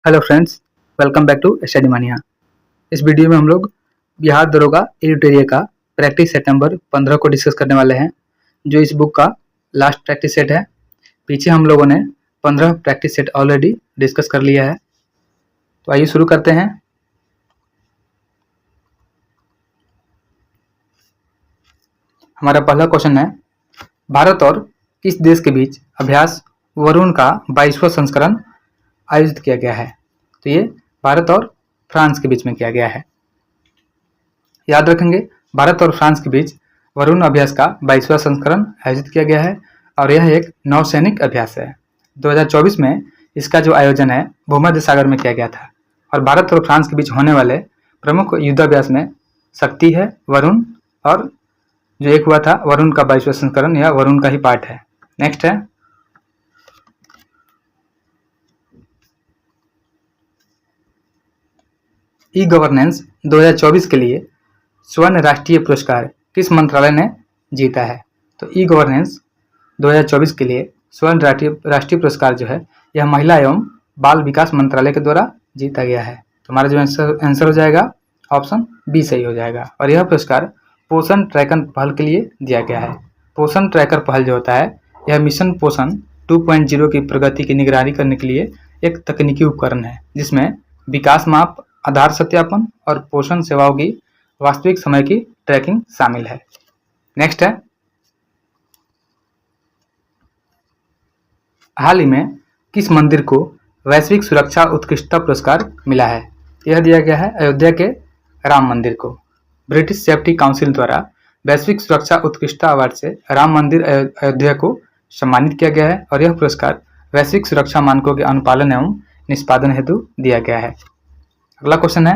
Hello friends, welcome back to Study Mania. इस video में हम लोग बिहार दरोगा एडिटोरियल का प्रैक्टिस सेट नंबर 15 को डिस्कस करने वाले हैं, जो इस बुक का लास्ट प्रैक्टिस सेट है। पीछे हम लोगों ने 15 प्रैक्टिस सेट ऑलरेडी डिस्कस कर लिया है। तो आइए शुरू करते हैं। हमारा पहला क्वेश्चन है, भारत और किस देश के बीच अभ्यास वरुण का 22वां संस्करण आयोजित किया गया है? तो ये भारत और फ्रांस के बीच में किया गया है। याद रखेंगे, भारत और फ्रांस के बीच वरुण अभ्यास का 22वां संस्करण आयोजित किया गया है और यह एक नौसैनिक अभ्यास है। 2024 में इसका जो आयोजन है भूमध्य सागर में किया गया था और भारत और फ्रांस के बीच होने वाले प्रमुख युद्धाभ्यास में शक्ति है, वरुण, और जो एक हुआ था वरुण का 22वां संस्करण, यह वरुण का ही पार्ट है। नेक्स्ट है, ई गवर्नेंस 2024 के लिए स्वर्ण राष्ट्रीय पुरस्कार किस मंत्रालय ने जीता है? तो ई गवर्नेंस 2024 के लिए स्वर्ण राष्ट्रीय पुरस्कार जो है यह महिला एवं बाल विकास मंत्रालय के द्वारा जीता गया है। तो हमारा जो आंसर हो जाएगा ऑप्शन बी सही हो जाएगा। और यह पुरस्कार पोषण ट्रैकर पहल के लिए दिया गया है। पोषण ट्रैकर पहल जो होता है यह मिशन पोषण 2.0 की प्रगति की निगरानी करने के लिए एक तकनीकी उपकरण है जिसमें विकास माप, आधार सत्यापन और पोषण सेवाओं की वास्तविक समय की ट्रैकिंग शामिल है। नेक्स्ट है, हाल ही में किस मंदिर को वैश्विक सुरक्षा उत्कृष्टता पुरस्कार मिला है? यह दिया गया है अयोध्या के राम मंदिर को। ब्रिटिश सेफ्टी काउंसिल द्वारा वैश्विक सुरक्षा उत्कृष्टता अवार्ड से राम मंदिर अयोध्या को सम्मानित किया गया है और यह पुरस्कार वैश्विक सुरक्षा मानकों के अनुपालन एवं निष्पादन हेतु दिया गया है। अगला क्वेश्चन है,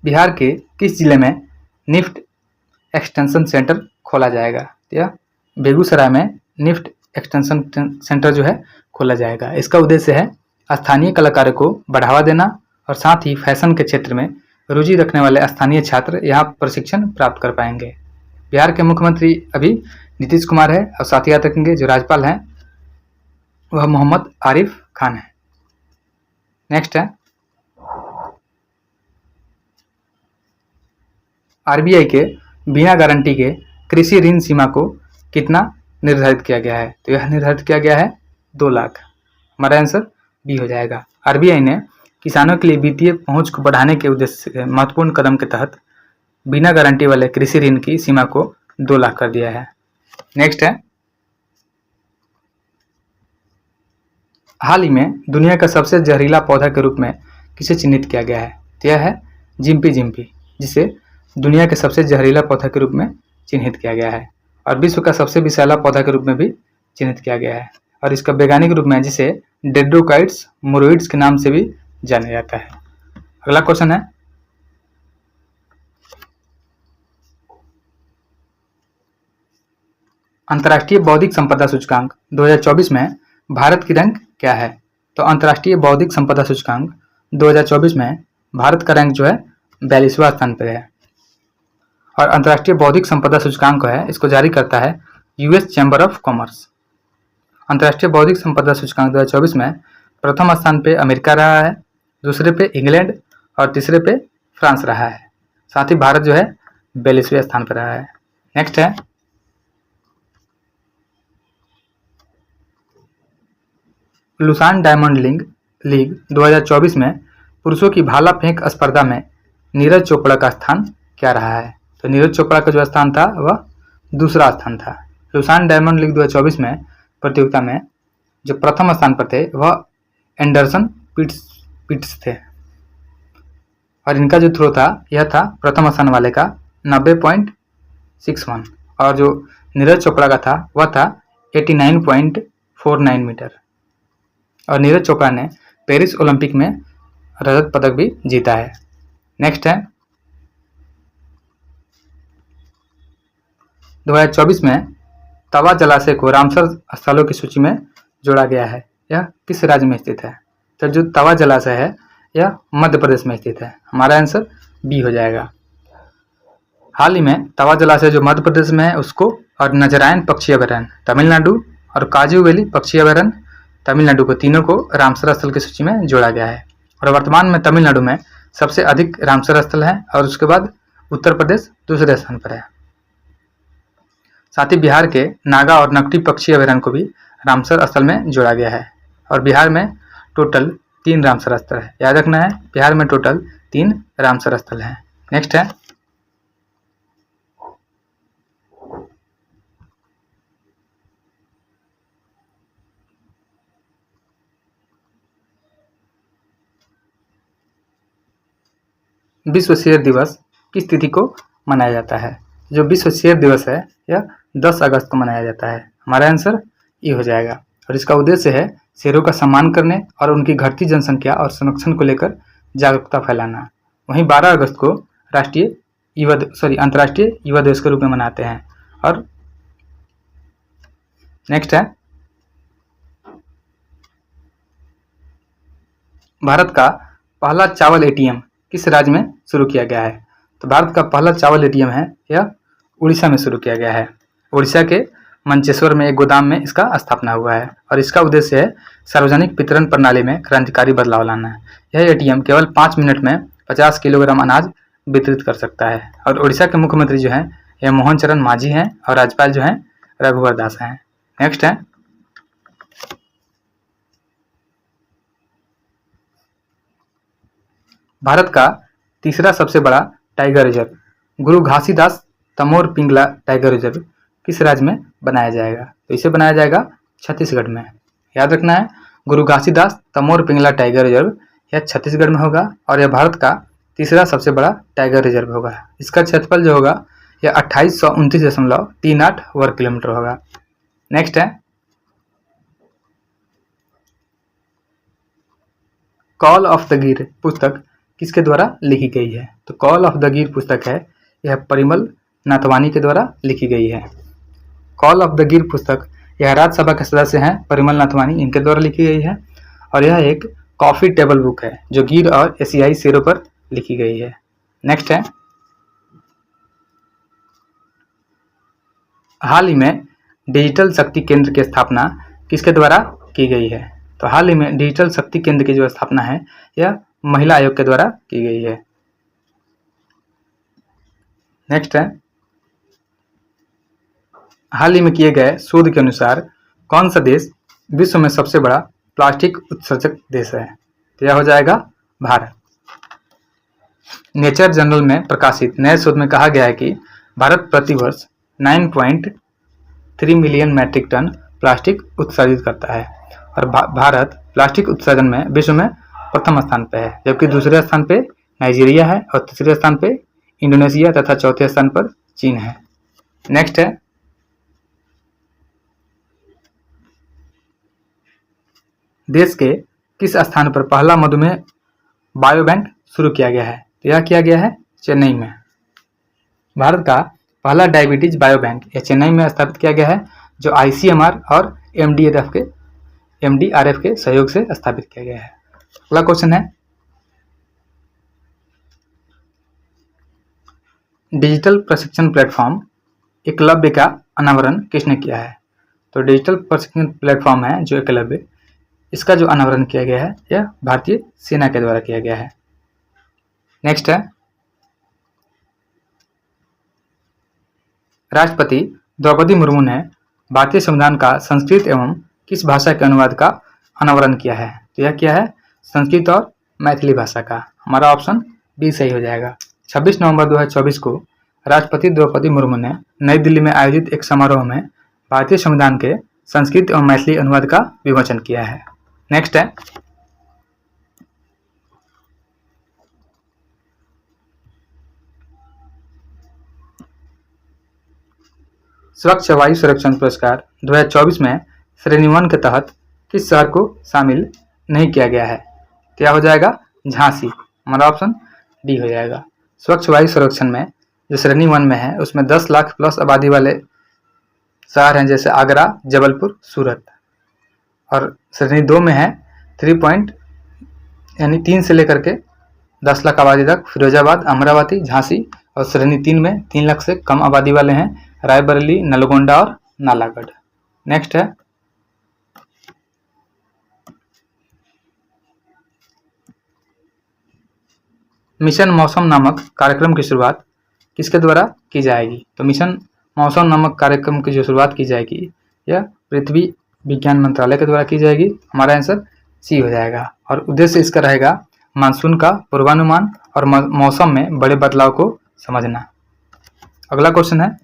बिहार के किस जिले में निफ्ट एक्सटेंशन सेंटर खोला जाएगा? यह बेगूसराय में निफ्ट एक्सटेंशन सेंटर जो है खोला जाएगा। इसका उद्देश्य है स्थानीय कलाकारों को बढ़ावा देना और साथ ही फैशन के क्षेत्र में रुचि रखने वाले स्थानीय छात्र यहाँ प्रशिक्षण प्राप्त कर पाएंगे। बिहार के मुख्यमंत्री अभी नीतीश कुमार है और साथ ही याद रखेंगे जो राज्यपाल हैं वह मोहम्मद आरिफ खान है। नेक्स्ट है, आरबीआई के बिना गारंटी के कृषि ऋण सीमा को कितना निर्धारित किया गया है? तो यह निर्धारित किया गया है 2 लाख। हमारा आंसर बी हो जाएगा। आरबीआई ने किसानों के लिए वित्तीय पहुंच को बढ़ाने के उद्देश्य से महत्वपूर्ण कदम के तहत बिना गारंटी वाले कृषि ऋण की सीमा को 2 लाख कर दिया है। नेक्स्ट है, हाल ही में दुनिया का सबसे जहरीला पौधा के रूप में किसे चिन्हित किया गया है? तो यह है जिम्पी जिम्पी, जिसे दुनिया के सबसे जहरीला पौधा के रूप में चिन्हित किया गया है और विश्व का सबसे विषैला पौधा के रूप में भी चिन्हित किया गया है और इसका वैज्ञानिक रूप में जिसे डेंड्रोकाइट्स मोरोइड्स के नाम से भी जाना जाता है। अगला क्वेश्चन है, अंतर्राष्ट्रीय बौद्धिक संपदा सूचकांक 2024 में भारत की रैंक क्या है? तो अंतर्राष्ट्रीय बौद्धिक संपदा सूचकांक 2024 में भारत का रैंक जो है 42वां स्थान पर है और अंतर्राष्ट्रीय बौद्धिक संपदा सूचकांक है इसको जारी करता है यूएस चैम्बर ऑफ कॉमर्स। अंतर्राष्ट्रीय बौद्धिक संपदा सूचकांक 2024 में प्रथम स्थान पे अमेरिका रहा है, दूसरे पे इंग्लैंड और तीसरे पे फ्रांस रहा है। साथ ही भारत जो है 42वें स्थान पर रहा है। नेक्स्ट है, लुसान डायमंड लीग 2024 में पुरुषों की भाला फेंक स्पर्धा में नीरज चोपड़ा का स्थान क्या रहा है? तो नीरज चोपड़ा का जो स्थान था वह दूसरा स्थान था। लुसान डायमंड लीग 2024 में प्रतियोगिता में जो प्रथम स्थान पर थे वह एंडरसन पिट्स थे और इनका जो थ्रो था यह था प्रथम स्थान वाले का 90.61 और जो नीरज चोपड़ा का था वह था 89.49 मीटर और नीरज चोपड़ा ने पेरिस ओलंपिक में रजत पदक भी जीता है। नेक्स्ट है, 2024 में तवा जलाशय को रामसर स्थलों की सूची में जोड़ा गया है। यह किस राज्य में स्थित है? तो जो तवा जलाशय है यह मध्य प्रदेश में स्थित है। हमारा आंसर बी हो जाएगा। हाल ही में तवा जलाशय जो मध्य प्रदेश में है उसको और नजरायन पक्षी अभयारण्य तमिलनाडु और काजू वैली पक्षी अभयारण्य तमिलनाडु को, तीनों को रामसर स्थल की सूची में जोड़ा गया है। और वर्तमान में तमिलनाडु में सबसे अधिक रामसर स्थल है और उसके बाद उत्तर प्रदेश दूसरे स्थान पर है। साथ ही बिहार के नागा और नकटी पक्षी अभयारण्य को भी रामसर स्थल में जोड़ा गया है। और बिहार में टोटल 3 रामसर स्थल है, याद रखना है, बिहार में टोटल 3 रामसर स्थल है। नेक्स्ट है विश्व शेर दिवस किस तिथि को मनाया जाता है। जो विश्व शेर दिवस है यह 10 अगस्त को मनाया जाता है। हमारा आंसर ये हो जाएगा। और इसका उद्देश्य है शेरों का सम्मान करने और उनकी घटती जनसंख्या और संरक्षण को लेकर जागरूकता फैलाना। वहीं 12 अगस्त को अंतर्राष्ट्रीय युवा दिवस के रूप में मनाते हैं। और नेक्स्ट है भारत का पहला चावल एटीएम किस राज्य में शुरू किया गया है। तो भारत का पहला चावल एटीएम है यह उड़ीसा में शुरू किया गया है। उड़ीसा के मंचेश्वर में एक गोदाम में इसका स्थापना हुआ है और इसका उद्देश्य है सार्वजनिक वितरण प्रणाली में क्रांतिकारी बदलाव लाना। यह एटीएम केवल 5 मिनट में 50 किलोग्राम अनाज वितरित कर सकता है। और उड़ीसा के मुख्यमंत्री जो हैं यह मोहन चरण मांझी हैं और राज्यपाल जो हैं रघुवर दास हैं। नेक्स्ट है भारत का तीसरा सबसे बड़ा टाइगर रिजर्व गुरु घासीदास तमोर पिंगला टाइगर रिजर्व किस राज्य में बनाया जाएगा। तो इसे बनाया जाएगा छत्तीसगढ़ में। याद रखना है, गुरु घासीदास तमोर पिंगला टाइगर रिजर्व यह छत्तीसगढ़ में होगा और यह भारत का तीसरा सबसे बड़ा टाइगर रिजर्व होगा। इसका क्षेत्रफल जो होगा यह 2829.38 वर्ग किलोमीटर होगा। नेक्स्ट है कॉल ऑफ द गिर पुस्तक किसके द्वारा लिखी गई है। तो कॉल ऑफ द गिर पुस्तक है यह परिमल नाथवानी के द्वारा लिखी गई है। कॉल ऑफ द गिर पुस्तक यह राज्यसभा के सदस्य हैं परिमल नाथवानी, इनके द्वारा लिखी गई है और यह एक कॉफी टेबल बुक है जो गिर और एशियाई शेरों पर लिखी गई है। नेक्स्ट है हाल ही में डिजिटल शक्ति केंद्र की स्थापना किसके द्वारा की गई है। तो हाल ही में डिजिटल शक्ति केंद्र की जो स्थापना है यह महिला आयोग के द्वारा की गई है। नेक्स्ट है हाल ही में किए गए शोध के अनुसार कौन सा देश विश्व में सबसे बड़ा प्लास्टिक उत्सर्जक देश है। तो यह हो जाएगा भारत। नेचर जर्नल में प्रकाशित नए शोध में कहा गया है कि भारत प्रतिवर्ष 9.3 मिलियन मैट्रिक टन प्लास्टिक उत्सर्जित करता है और भारत प्लास्टिक उत्सर्जन में विश्व में प्रथम स्थान पर है, जबकि दूसरे स्थान पे नाइजीरिया है और तीसरे स्थान पे इंडोनेशिया तथा चौथे स्थान पर चीन है। नेक्स्ट है देश के किस स्थान पर पहला मधुमेह बायोबैंक शुरू किया गया है। तो यह किया गया है चेन्नई में। भारत का पहला डायबिटीज बायोबैंक यह चेन्नई में स्थापित किया गया है जो ICMR और MDRF के सहयोग से स्थापित किया गया है। अगला क्वेश्चन है डिजिटल प्रशिक्षण प्लेटफॉर्म एकलव्य का अनावरण किसने किया है। तो डिजिटल प्रशिक्षण प्लेटफॉर्म है जो एकलव्य, इसका जो अनावरण किया गया है यह भारतीय सेना के द्वारा किया गया है। नेक्स्ट है राष्ट्रपति द्रौपदी मुर्मू ने भारतीय संविधान का संस्कृत एवं किस भाषा के अनुवाद का अनावरण किया है। तो यह क्या है संस्कृत और मैथिली भाषा का। हमारा ऑप्शन बी सही हो जाएगा। 26 नवंबर 2024 को राष्ट्रपति द्रौपदी मुर्मू ने नई दिल्ली में आयोजित एक समारोह में भारतीय संविधान के संस्कृत एवं मैथिली अनुवाद का विमोचन किया है। नेक्स्ट है स्वच्छ वायु संरक्षण पुरस्कार 2024 में श्रेणी 1 के तहत किस शहर को शामिल नहीं किया गया है। क्या हो जाएगा झांसी। हमारा ऑप्शन डी हो जाएगा। स्वच्छ वायु संरक्षण में जो श्रेणी 1 में है उसमें 10 लाख प्लस आबादी वाले शहर हैं जैसे आगरा, जबलपुर, सूरत। और श्रेणी 2 में है 3 से लेकर के 10 लाख आबादी तक फिरोजाबाद, अमरावती, झांसी। और श्रेणी 3 में 3 लाख से कम आबादी वाले हैं रायबरेली, नलगोंडा और नालागढ़। नेक्स्ट है मिशन मौसम नामक कार्यक्रम की शुरुआत किसके द्वारा की जाएगी? तो मिशन मौसम नामक कार्यक्रम की जो शुरुआत की जाएगी यह पृथ्वी विज्ञान मंत्रालय के द्वारा की जाएगी। हमारा आंसर सी हो जाएगा। और उद्देश्य इसका रहेगा मानसून का पूर्वानुमान और मौसम में बड़े बदलाव को समझना। अगला क्वेश्चन है,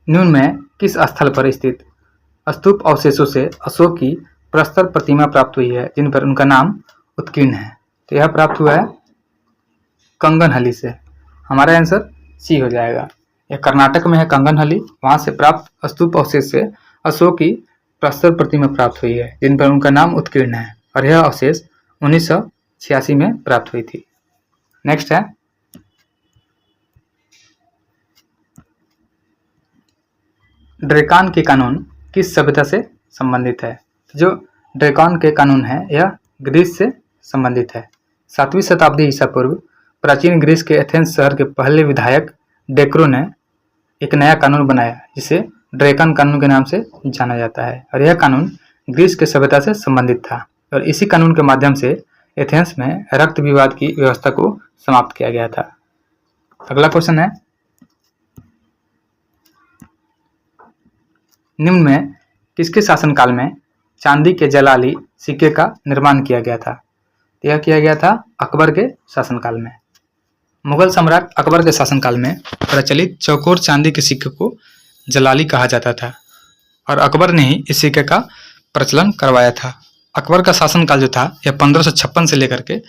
निम्न में किस स्थल पर स्थित स्तूप अवशेषों से अशोक की प्रस्तर प्रतिमा प्राप्त हुई है जिन पर उनका नाम उत्कीर्ण है? तो यह प्राप्त हुआ है कंगनहली से। हमारा आंसर सी हो जाएगा। यह कर्नाटक में है कंगनहली, वहां से प्राप्त स्तूप अवशेष से अशोक की प्रस्तर प्रतिमा प्राप्त हुई है जिन पर उनका नाम उत्कीर्ण है और यह अवशेष 1986 में प्राप्त हुई थी। नेक्स्ट है, ड्रेकान के कानून किस सभ्यता से संबंधित है? जो ड्रेकान के कानून है यह ग्रीस से संबंधित है। 7वीं शताब्दी ईसा पूर्व प्राचीन ग्रीस के एथेंस शहर के पहले विधायक डेक्रो ने एक नया कानून बनाया जिसे ड्रेकान कानून के नाम से जाना जाता है और यह कानून ग्रीस के सभ्यता से संबंधित था और इसी कानून के माध्यम से एथेंस में रक्त विवाद की व्यवस्था को समाप्त किया गया था। अगला क्वेश्चन है, निम्न में किसके शासनकाल में चांदी के जलाली सिक्के का निर्माण किया गया था? यह किया गया था अकबर के शासनकाल में। मुगल सम्राट अकबर के शासनकाल में प्रचलित चौकोर चांदी के सिक्के को जलाली कहा जाता था और अकबर ने ही इस सिक्के का प्रचलन करवाया था। अकबर का शासनकाल जो था यह 1556 से लेकर के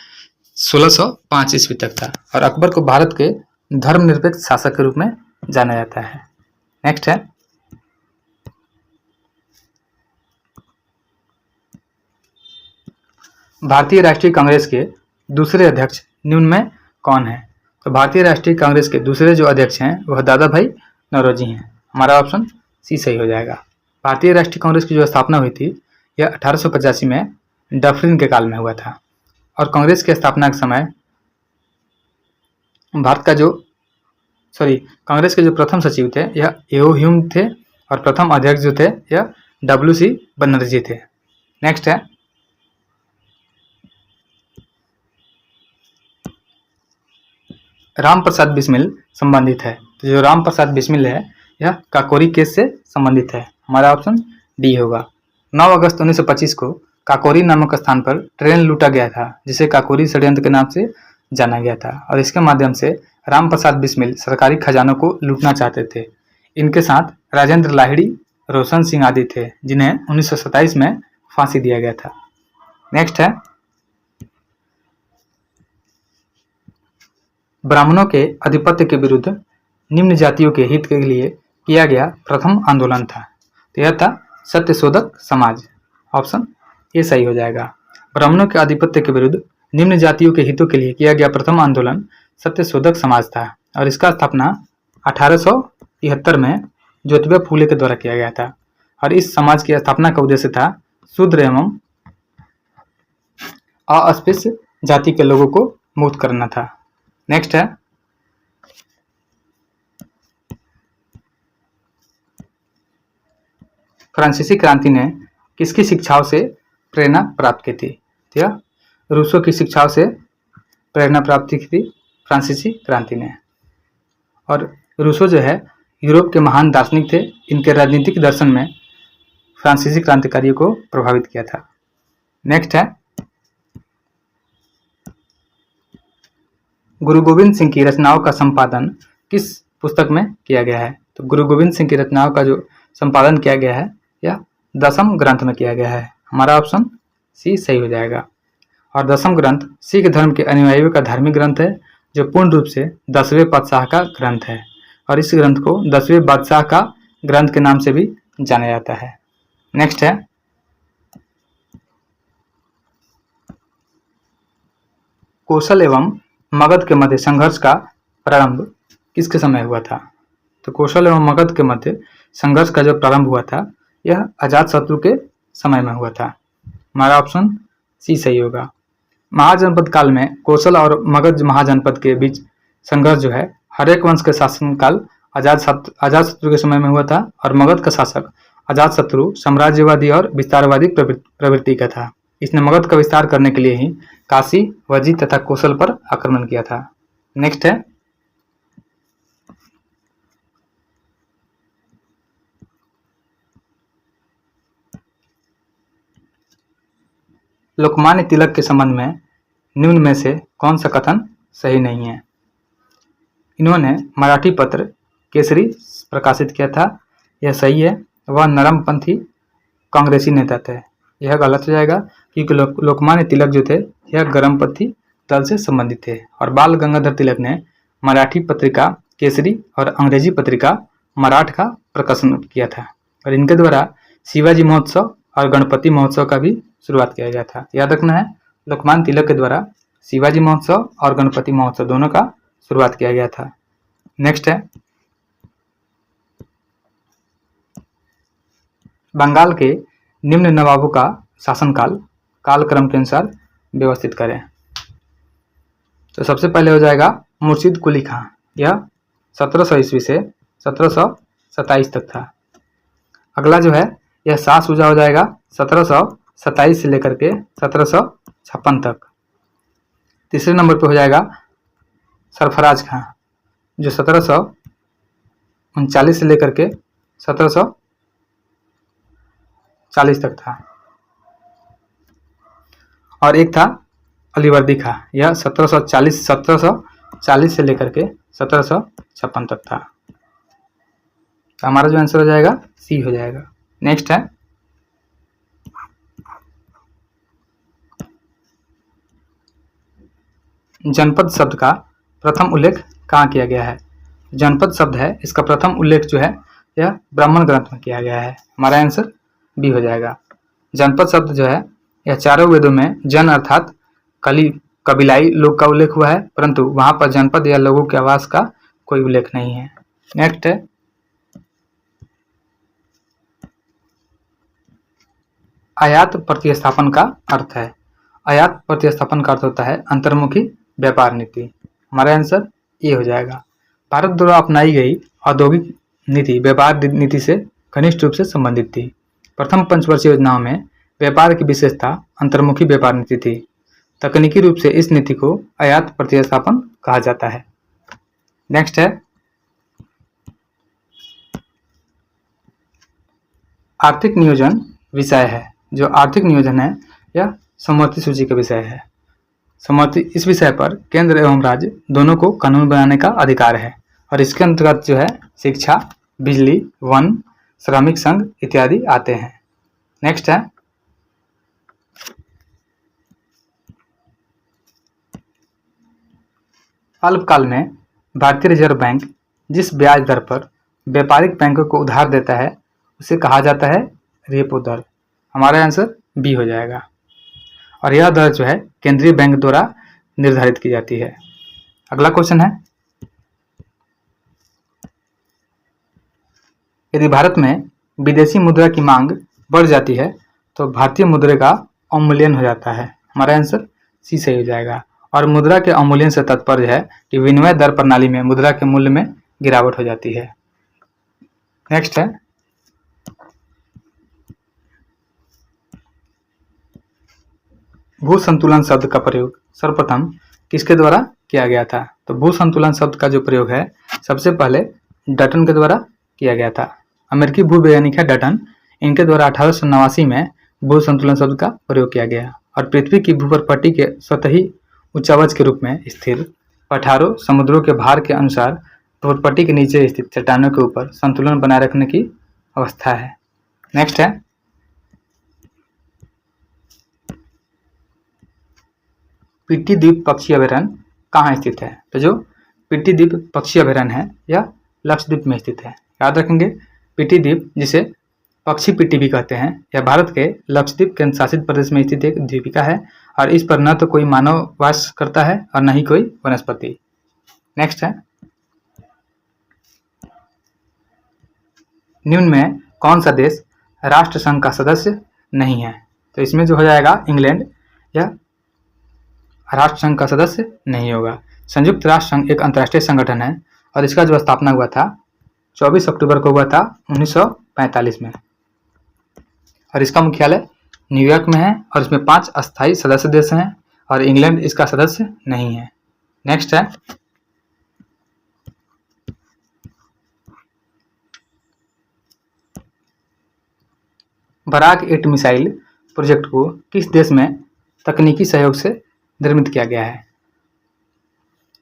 1605 ईस्वी तक था और अकबर को भारत के धर्मनिरपेक्ष शासक के रूप में जाना जाता है। नेक्स्ट है, भारतीय राष्ट्रीय कांग्रेस के दूसरे अध्यक्ष निम्न में कौन है? तो भारतीय राष्ट्रीय कांग्रेस के दूसरे जो अध्यक्ष हैं वह दादा भाई नौरोजी हैं। हमारा ऑप्शन सी सही हो जाएगा। भारतीय राष्ट्रीय कांग्रेस की जो स्थापना हुई थी यह 1885 में डफरिन के काल में हुआ था और कांग्रेस की स्थापना के समय कांग्रेस के जो प्रथम सचिव थे यह एओ ह्यूम थे और प्रथम अध्यक्ष जो थे यह WC बनर्जी थे। नेक्स्ट है, राम प्रसाद बिस्मिल संबंधित है। तो जो राम प्रसाद बिस्मिल है यह काकोरी केस से संबंधित है। हमारा ऑप्शन डी होगा। 9 अगस्त 1925 को काकोरी नामक स्थान पर ट्रेन लूटा गया था जिसे काकोरी षड्यंत्र के नाम से जाना गया था और इसके माध्यम से राम प्रसाद बिस्मिल सरकारी खजानों को लूटना चाहते थे। इनके साथ राजेंद्र लाहिड़ी, रोशन सिंह आदि थे जिन्हें 1927 में फांसी दिया गया था। नेक्स्ट है, ब्राह्मणों के आधिपत्य के विरुद्ध निम्न जातियों के हित के लिए किया गया प्रथम आंदोलन था। तो यह था सत्यशोधक समाज। ऑप्शन ए सही हो जाएगा। ब्राह्मणों के आधिपत्य के विरुद्ध निम्न जातियों के हितों के लिए किया गया प्रथम आंदोलन सत्यशोधक समाज था और इसका स्थापना 1873 में ज्योतिबा फूले के द्वारा किया गया था और इस समाज की स्थापना का उद्देश्य था शूद्र एवं अस्पृश्य जाति के लोगों को मुक्त करना था। नेक्स्ट है, फ्रांसीसी क्रांति ने किसकी शिक्षाओं से प्रेरणा प्राप्त की थी? तो यह रूसो की शिक्षाओं से प्रेरणा प्राप्त की थी फ्रांसीसी क्रांति ने। और रूसो जो है यूरोप के महान दार्शनिक थे। इनके राजनीतिक दर्शन में फ्रांसीसी क्रांतिकारियों को प्रभावित किया था। नेक्स्ट है, गुरु गोविंद सिंह की रचनाओं का संपादन किस पुस्तक में किया गया है? तो गुरु गोविंद सिंह की रचनाओं का जो संपादन किया गया है यह दशम ग्रंथ में किया गया है। हमारा ऑप्शन सी सही हो जाएगा। और दशम ग्रंथ सिख धर्म के अनुयायियों का धार्मिक ग्रंथ है जो पूर्ण रूप से 10वें बादशाह का ग्रंथ है और इस ग्रंथ को 10वें बादशाह का ग्रंथ के नाम से भी जाना जाता है। नेक्स्ट है, कौशल एवं मगध के मध्य संघर्ष का प्रारंभ किसके समय हुआ था? तो कौशल एवं मगध के मध्य संघर्ष का जो प्रारंभ हुआ था यह अजातशत्रु के समय में हुआ था। हमारा ऑप्शन सी सही होगा। महाजनपद काल में कौशल और मगध महाजनपद के बीच संघर्ष जो है हरेक वंश के शासनकाल अजातशत्रु के समय में हुआ था और मगध का शासक अजातशत्रु साम्राज्यवादी और विस्तारवादी प्रवृत्ति का था। इसने मगध का विस्तार करने के लिए ही काशी, वजी तथा कौशल पर आक्रमण किया था। नेक्स्ट है लोकमान्य तिलक के संबंध में निम्न में से कौन सा कथन सही नहीं है। इन्होंने मराठी पत्र केसरी प्रकाशित किया था, यह सही है। वह नरमपंथी कांग्रेसी नेता थे, यह गलत हो जाएगा क्योंकि लोकमान्य तिलक जो थे यह गर्मपंथी दल से संबंधित थे। और बाल गंगाधर तिलक ने मराठी पत्रिका केसरी और अंग्रेजी पत्रिका मराठ का प्रकाशन किया था और इनके द्वारा शिवाजी महोत्सव और गणपति महोत्सव का भी शुरुआत किया गया था। याद रखना है, लोकमान्य तिलक के द्वारा शिवाजी महोत्सव और गणपति महोत्सव दोनों का शुरुआत किया गया था। नेक्स्ट है बंगाल के निम्न नवाबों का शासनकाल कालक्रम के अनुसार व्यवस्थित करें। तो सबसे पहले हो जाएगा मुर्शिद कुली खां, यह 1700 ईस्वी से 1727 तक था। अगला जो है यह शाह शुजा हो जाएगा 1727 से लेकर के 1756 तक। तीसरे नंबर पे हो जाएगा सरफराज खां जो 1739 से लेकर के 1740 तक था। और एक था अलीवर्दी खां, यह 1740 से लेकर के 1756 तक था। तो हमारा जो आंसर हो जाएगा सी हो जाएगा। नेक्स्ट है जनपद शब्द का प्रथम उल्लेख कहाँ किया गया है। जनपद शब्द है, इसका प्रथम उल्लेख जो है यह ब्राह्मण ग्रंथ में किया गया है। हमारा आंसर बी हो जाएगा। जनपद शब्द जो है यह चारों वेदों में जन अर्थात कबीलाई लोग का उल्लेख हुआ है, परंतु वहां पर जनपद या लोगों के आवास का कोई उल्लेख नहीं है। नेक्स्ट है आयात प्रतिस्थापन का अर्थ है। आयात प्रतिस्थापन का अर्थ होता है अंतर्मुखी व्यापार नीति। हमारा आंसर ये हो जाएगा। भारत द्वारा अपनाई गई औद्योगिक नीति व्यापार नीति से घनिष्ठ रूप से संबंधित थी। प्रथम पंचवर्षीय योजनाओं में व्यापार की विशेषता अंतर्मुखी व्यापार नीति थी। तकनीकी रूप से इस नीति को आयात प्रतिस्थापन कहा जाता है। नेक्स्ट है आर्थिक नियोजन विषय है। जो आर्थिक नियोजन है यह समवर्ती सूची का विषय है। समवर्ती इस विषय पर केंद्र एवं राज्य दोनों को कानून बनाने का अधिकार है और इसके अंतर्गत जो है शिक्षा, बिजली, वन, श्रमिक संघ इत्यादि आते हैं। नेक्स्ट है अल्पकाल में भारतीय रिजर्व बैंक जिस ब्याज दर पर व्यापारिक बैंकों को उधार देता है उसे कहा जाता है रेपो दर। हमारा आंसर बी हो जाएगा। और यह दर जो है केंद्रीय बैंक द्वारा निर्धारित की जाती है। अगला क्वेश्चन है यदि भारत में विदेशी मुद्रा की मांग बढ़ जाती है तो भारतीय मुद्रा का अवमूल्यन हो जाता है। हमारा आंसर सी सही हो जाएगा। और मुद्रा के अवमूल्यन से तात्पर्य है कि विनिमय दर प्रणाली में मुद्रा के मूल्य में गिरावट हो जाती है। नेक्स्ट है भू संतुलन शब्द का प्रयोग सर्वप्रथम किसके द्वारा किया गया था। तो भू संतुलन शब्द का जो प्रयोग है सबसे पहले डटन के द्वारा किया गया था। अमेरिकी भूवैज्ञानिक है डटन, इनके द्वारा 1889 में भू संतुलन शब्द का प्रयोग किया गया। और पृथ्वी की भूपटपट्टी के सतही उच्चावच के रूप में स्थिर पठारों समुद्रों के भार के अनुसार भूपटपट्टी के नीचे स्थित चट्टानों के ऊपर संतुलन बनाए रखने की अवस्था है। नेक्स्ट है पिट्टी द्वीप पक्षी अभयारण्य कहाँ स्थित है। तो जो पिट्टी द्वीप पक्षी अभयारण्य है यह लक्षद्वीप में स्थित है। याद रखेंगे पिट्टी द्वीप जिसे पक्षी पिट्टी भी कहते हैं यह भारत के लक्षद्वीप केंद्र शासित प्रदेश में स्थित एक द्वीपिका है और इस पर न तो कोई मानव वास करता है और न ही कोई वनस्पति। नेक्स्ट है निम्न में कौन सा देश राष्ट्र संघ का सदस्य नहीं है। तो इसमें जो हो जाएगा इंग्लैंड, यह राष्ट्र संघ का सदस्य नहीं होगा। संयुक्त राष्ट्र संघ एक अंतर्राष्ट्रीय संगठन है और इसका जो स्थापना हुआ था 24 अक्टूबर को हुआ था 1945 में और इसका मुख्यालय न्यूयॉर्क में है और इसमें 5 अस्थायी सदस्य देश हैं और इंग्लैंड इसका सदस्य नहीं है। नेक्स्ट है बराक 8 मिसाइल प्रोजेक्ट को किस देश में तकनीकी सहयोग से निर्मित किया गया है?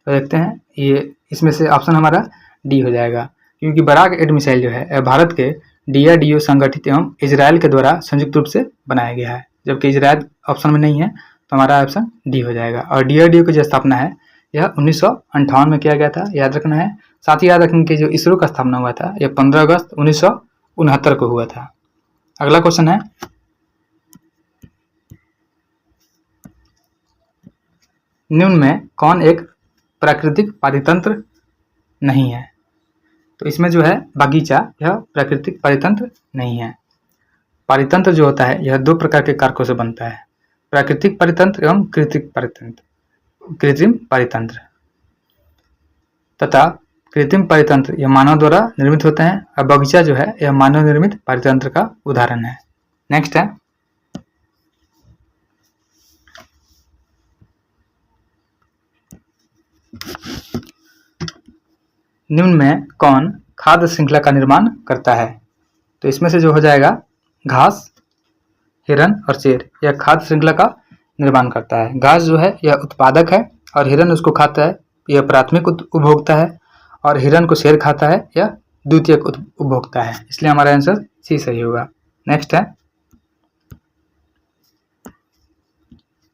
तो देखते हैं, ये इसमें से ऑप्शन हमारा डी हो जाएगा, क्योंकि बराक 8 मिसाइल जो है भारत के DRDO संगठित एवं इजराइल के द्वारा संयुक्त रूप से बनाया गया है, जबकि इजराइल ऑप्शन में नहीं है तो हमारा ऑप्शन डी हो जाएगा। और DRDO की जो स्थापना है यह 1958 में किया गया था, याद रखना है। साथ ही याद रखें कि जो इसरो का स्थापना हुआ था यह 15 अगस्त 1969 को हुआ था। अगला क्वेश्चन है, निम्न में कौन एक प्राकृतिक पारितंत्र नहीं है? तो इसमें जो है बगीचा, यह प्राकृतिक पारितंत्र नहीं है। पारितंत्र जो होता है यह 2 प्रकार के कारकों से बनता है, प्राकृतिक पारितंत्र एवं कृत्रिम पारितंत्र। तथा कृत्रिम पारितंत्र यह मानव द्वारा निर्मित होते हैं और बगीचा जो है यह मानव निर्मित पारितंत्र का उदाहरण है। नेक्स्ट है, निम्न में कौन खाद्य श्रृंखला का निर्माण करता है? तो इसमें से जो हो जाएगा घास, हिरन और शेर, यह खाद्य श्रृंखला का निर्माण करता है। घास जो है यह उत्पादक है और हिरन उसको खाता है, यह प्राथमिक उपभोक्ता है, और हिरन को शेर खाता है, यह द्वितीयक उपभोक्ता है। इसलिए हमारा आंसर सी सही होगा। नेक्स्ट है,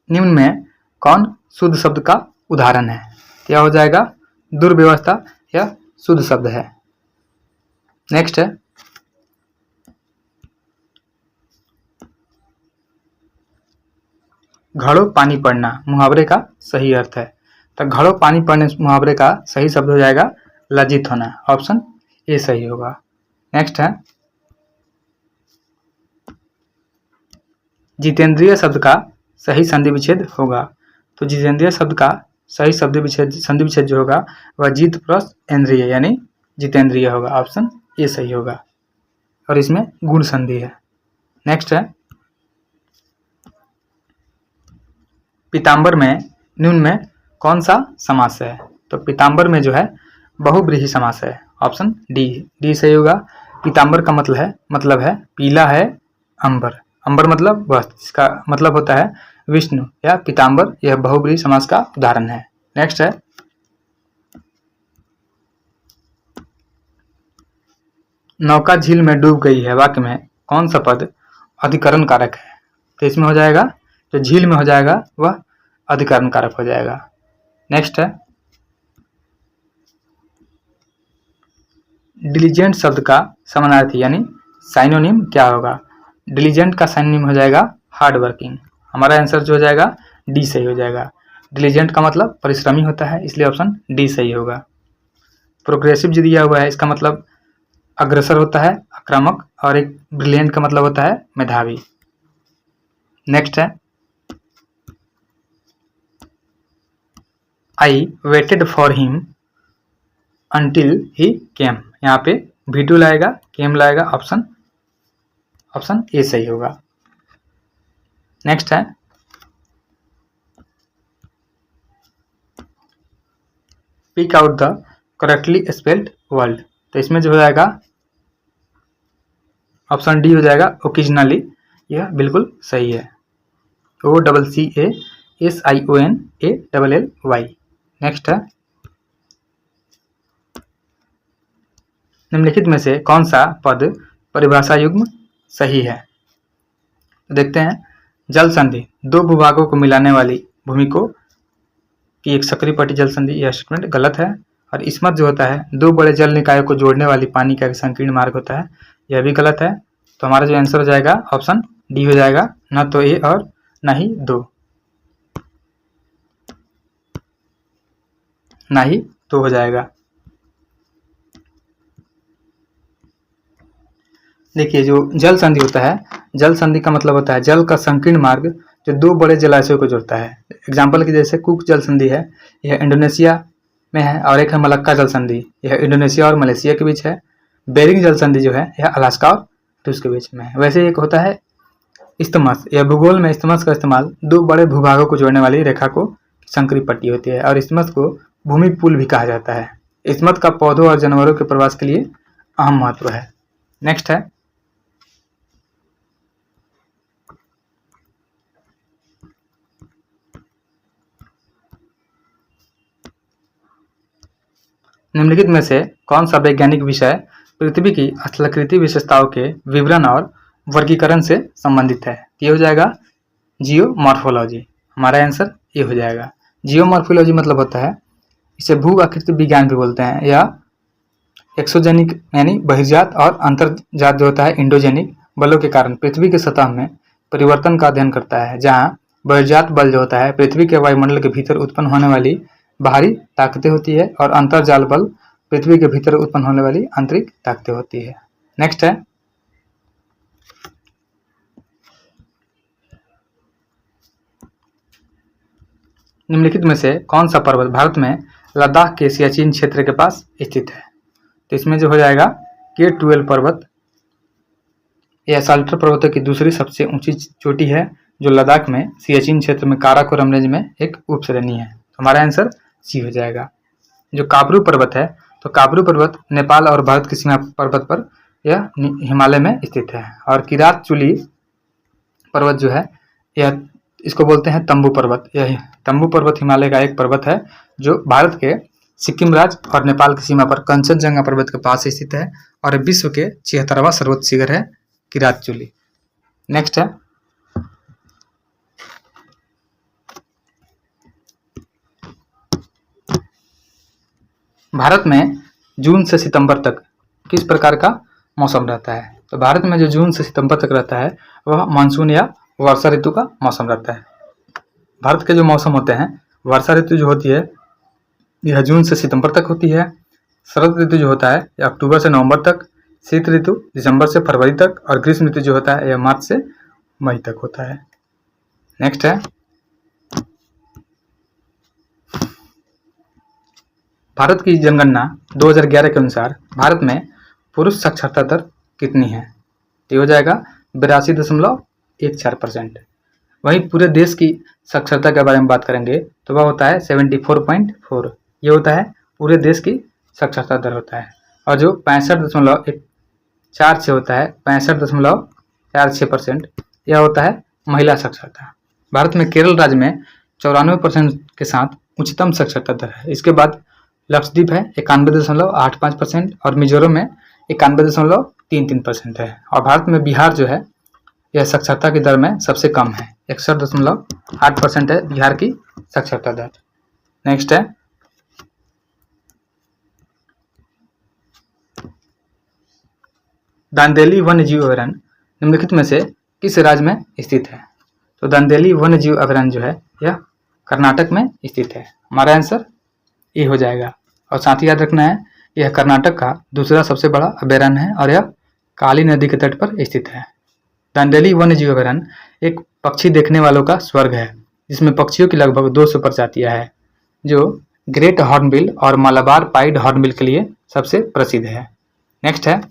निम्न में कौन शुद्ध शब्द का उदाहरण है? क्या हो जाएगा? दुर्व्यवस्था यह शुद्ध शब्द है। नेक्स्ट है, घड़ों पानी पड़ना मुहावरे का सही अर्थ है। तो घड़ों पानी पड़ने मुहावरे का सही शब्द हो जाएगा लज्जित होना, ऑप्शन ए सही होगा। नेक्स्ट है, जितेंद्रिय शब्द का सही संधि विच्छेद होगा। तो जितेंद्रिय शब्द का सही संधि विच्छेद जो होगा वह जीत प्लस इंद्रिय यानी जितेंद्रिय होगा, ऑप्शन ए सही होगा। और इसमें गुण संधि है। नेक्स्ट है, पीताम्बर में निम्न में कौन सा समास है? तो पीताम्बर में जो है बहुव्रीहि समास है, ऑप्शन डी सही होगा। पीताम्बर का मतलब है पीला है अंबर, अंबर मतलब वस्त्र, इसका मतलब होता है विष्णु या पीताम्बर, यह बहुव्रीहि समास का उदाहरण है। नेक्स्ट है, नौका झील में डूब गई है वाक्य में कौन सा पद अधिकरण कारक है? तो इसमें हो जाएगा जो झील में हो जाएगा वह अधिकरण कारक हो जाएगा। नेक्स्ट है, डिलीजेंट शब्द का समानार्थी यानी साइनोनिम क्या होगा? डिलीजेंट का साइनोनिम हो जाएगा हार्ड वर्किंग। हमारा आंसर जो हो जाएगा डी सही हो जाएगा। डिलीजेंट का मतलब परिश्रमी होता है, इसलिए ऑप्शन डी सही होगा। प्रोग्रेसिव जो दिया हुआ है इसका मतलब अग्रसर होता है, आक्रामक, और एक ब्रिलियंट का मतलब होता है मेधावी। नेक्स्ट है, I waited for him until he came, यहाँ पे V2 लाएगा, केम लाएगा, ऑप्शन ए सही होगा। नेक्स्ट है, pick out the correctly spelled word. तो इसमें जो हो जाएगा ऑप्शन डी हो जाएगा ओकेजनली, यह बिल्कुल सही है। OCCASIONALLY। नेक्स्ट है, निम्नलिखित में से कौन सा पद परिभाषा युग्म सही है? तो देखते हैं, जल संधि 2 भूभागों को मिलाने वाली भूमि को की एक सक्रिय पट्टी जल संधि, यह स्टेटमेंट गलत है। और इसमत जो होता है 2 बड़े जल निकायों को जोड़ने वाली पानी का एक संकीर्ण मार्ग होता है, यह भी गलत है। तो हमारा जो आंसर हो जाएगा ऑप्शन डी हो जाएगा, न तो ए और न ही 2, न ही 2 हो जाएगा। देखिए, जो जल संधि होता है, जल संधि का मतलब होता है जल का संकीर्ण मार्ग जो 2 बड़े जलाशयों को जोड़ता है। एग्जाम्पल की जैसे कुक जल संधि है, यह इंडोनेशिया में है, और एक है मलक्का जल संधि, यह इंडोनेशिया और मलेशिया के बीच है। बेरिंग जल संधि जो है यह अलास्का और रूस के बीच में है। वैसे एक होता है इस्थमस, यह भूगोल में इस्थमस का इस्तेमाल दो बड़े भूभागों को जोड़ने वाली रेखा को संकरी पट्टी होती है और इस्थमस को भूमि पुल भी कहा जाता है। इस्थमस का पौधों और जानवरों के प्रवास के लिए अहम महत्व है। नेक्स्ट है निम्नलिखित में से कौन सा वैज्ञानिक विषय पृथ्वी की स्थलाकृति विशेषताओं के विवरण और वर्गीकरण से संबंधित है? ये हो जाएगा जियोमॉर्फोलॉजी। हमारा आंसर ये हो जाएगा। जियोमॉर्फोलॉजी मतलब होता है, इसे भू आकृति विज्ञान भी बोलते हैं, या एक्सोजेनिक यानी बहिर्जात और अंतर्जात जो होता है इंडोजेनिक बलों के कारण पृथ्वी की सतह में परिवर्तन का अध्ययन करता है, जहाँ बहिर्जात बल जो होता है पृथ्वी के वायुमंडल के भीतर उत्पन्न होने वाली बाहरी ताकतें होती है और अंतर्जाल बल पृथ्वी के भीतर उत्पन्न होने वाली आंतरिक ताकतें होती है। नेक्स्ट है निम्नलिखित में से कौन सा पर्वत भारत में लद्दाख के सियाचिन क्षेत्र के पास स्थित है? तो इसमें जो हो जाएगा K12 पर्वत, यह साल्टर पर्वतों की दूसरी सबसे ऊंची चोटी है जो लद्दाख में सियाचिन क्षेत्र में काराकोरम रेंज में एक उप श्रेणी है। तो हमारा आंसर सी हो जाएगा। जो काबरू पर्वत है, तो काबरू पर्वत नेपाल और भारत की सीमा पर्वत पर यह हिमालय में स्थित है। और किरात चुली पर्वत जो है यह इसको बोलते हैं तंबू पर्वत। यह तंबू पर्वत हिमालय का एक पर्वत है जो भारत के सिक्किम राज्य और नेपाल की सीमा पर कंचनजंगा पर्वत के पास स्थित है और विश्व के 76वां सर्वोच्च शिखर है किरात चुली। नेक्स्ट है भारत में जून से सितंबर तक किस प्रकार का मौसम रहता है? तो भारत में जो जून से सितंबर तक रहता है वह मानसून या वर्षा ऋतु का मौसम रहता है। भारत के जो मौसम होते हैं, वर्षा ऋतु जो होती है यह जून से सितंबर तक होती है। शरद ऋतु जो होता है यह अक्टूबर से नवंबर तक, शीत ऋतु दिसंबर से फरवरी तक और ग्रीष्म ऋतु जो होता है यह मार्च से मई तक होता है। नेक्स्ट है भारत की जनगणना 2011 के अनुसार भारत में पुरुष साक्षरता दर कितनी है? तो हो जाएगा 82.14%। वहीं पूरे देश की साक्षरता के बारे में बात करेंगे तो वह होता है 74.4। ये होता है पूरे देश की साक्षरता दर होता है। और जो 65.46 होता है 65.46%, यह होता है महिला साक्षरता। भारत में केरल राज्य में 94% के साथ उच्चतम साक्षरता दर है। इसके बाद लक्षद्वीप है 91.85% और मिजोरम में 91.33% है। और भारत में बिहार जो है यह साक्षरता की दर में सबसे कम है, 61.8% है बिहार की साक्षरता दर। नेक्स्ट है दांदेली वन्य जीव अभयारण्य निम्नलिखित में से किस राज्य में स्थित है? तो दांदेली वन्य जीव अभयारण्य जो है यह कर्नाटक में स्थित है। हमारा आंसर ये हो जाएगा। और साथ ही याद रखना है यह कर्नाटक का दूसरा सबसे बड़ा अभयारण्य है और यह काली नदी के तट पर स्थित है। दांडेली वन्य जीव अभयारण्य एक पक्षी देखने वालों का स्वर्ग है जिसमें पक्षियों की लगभग 200 प्रजातियां हैं जो ग्रेट हॉर्नबिल और मलाबार पाइड हॉर्नबिल के लिए सबसे प्रसिद्ध है। नेक्स्ट है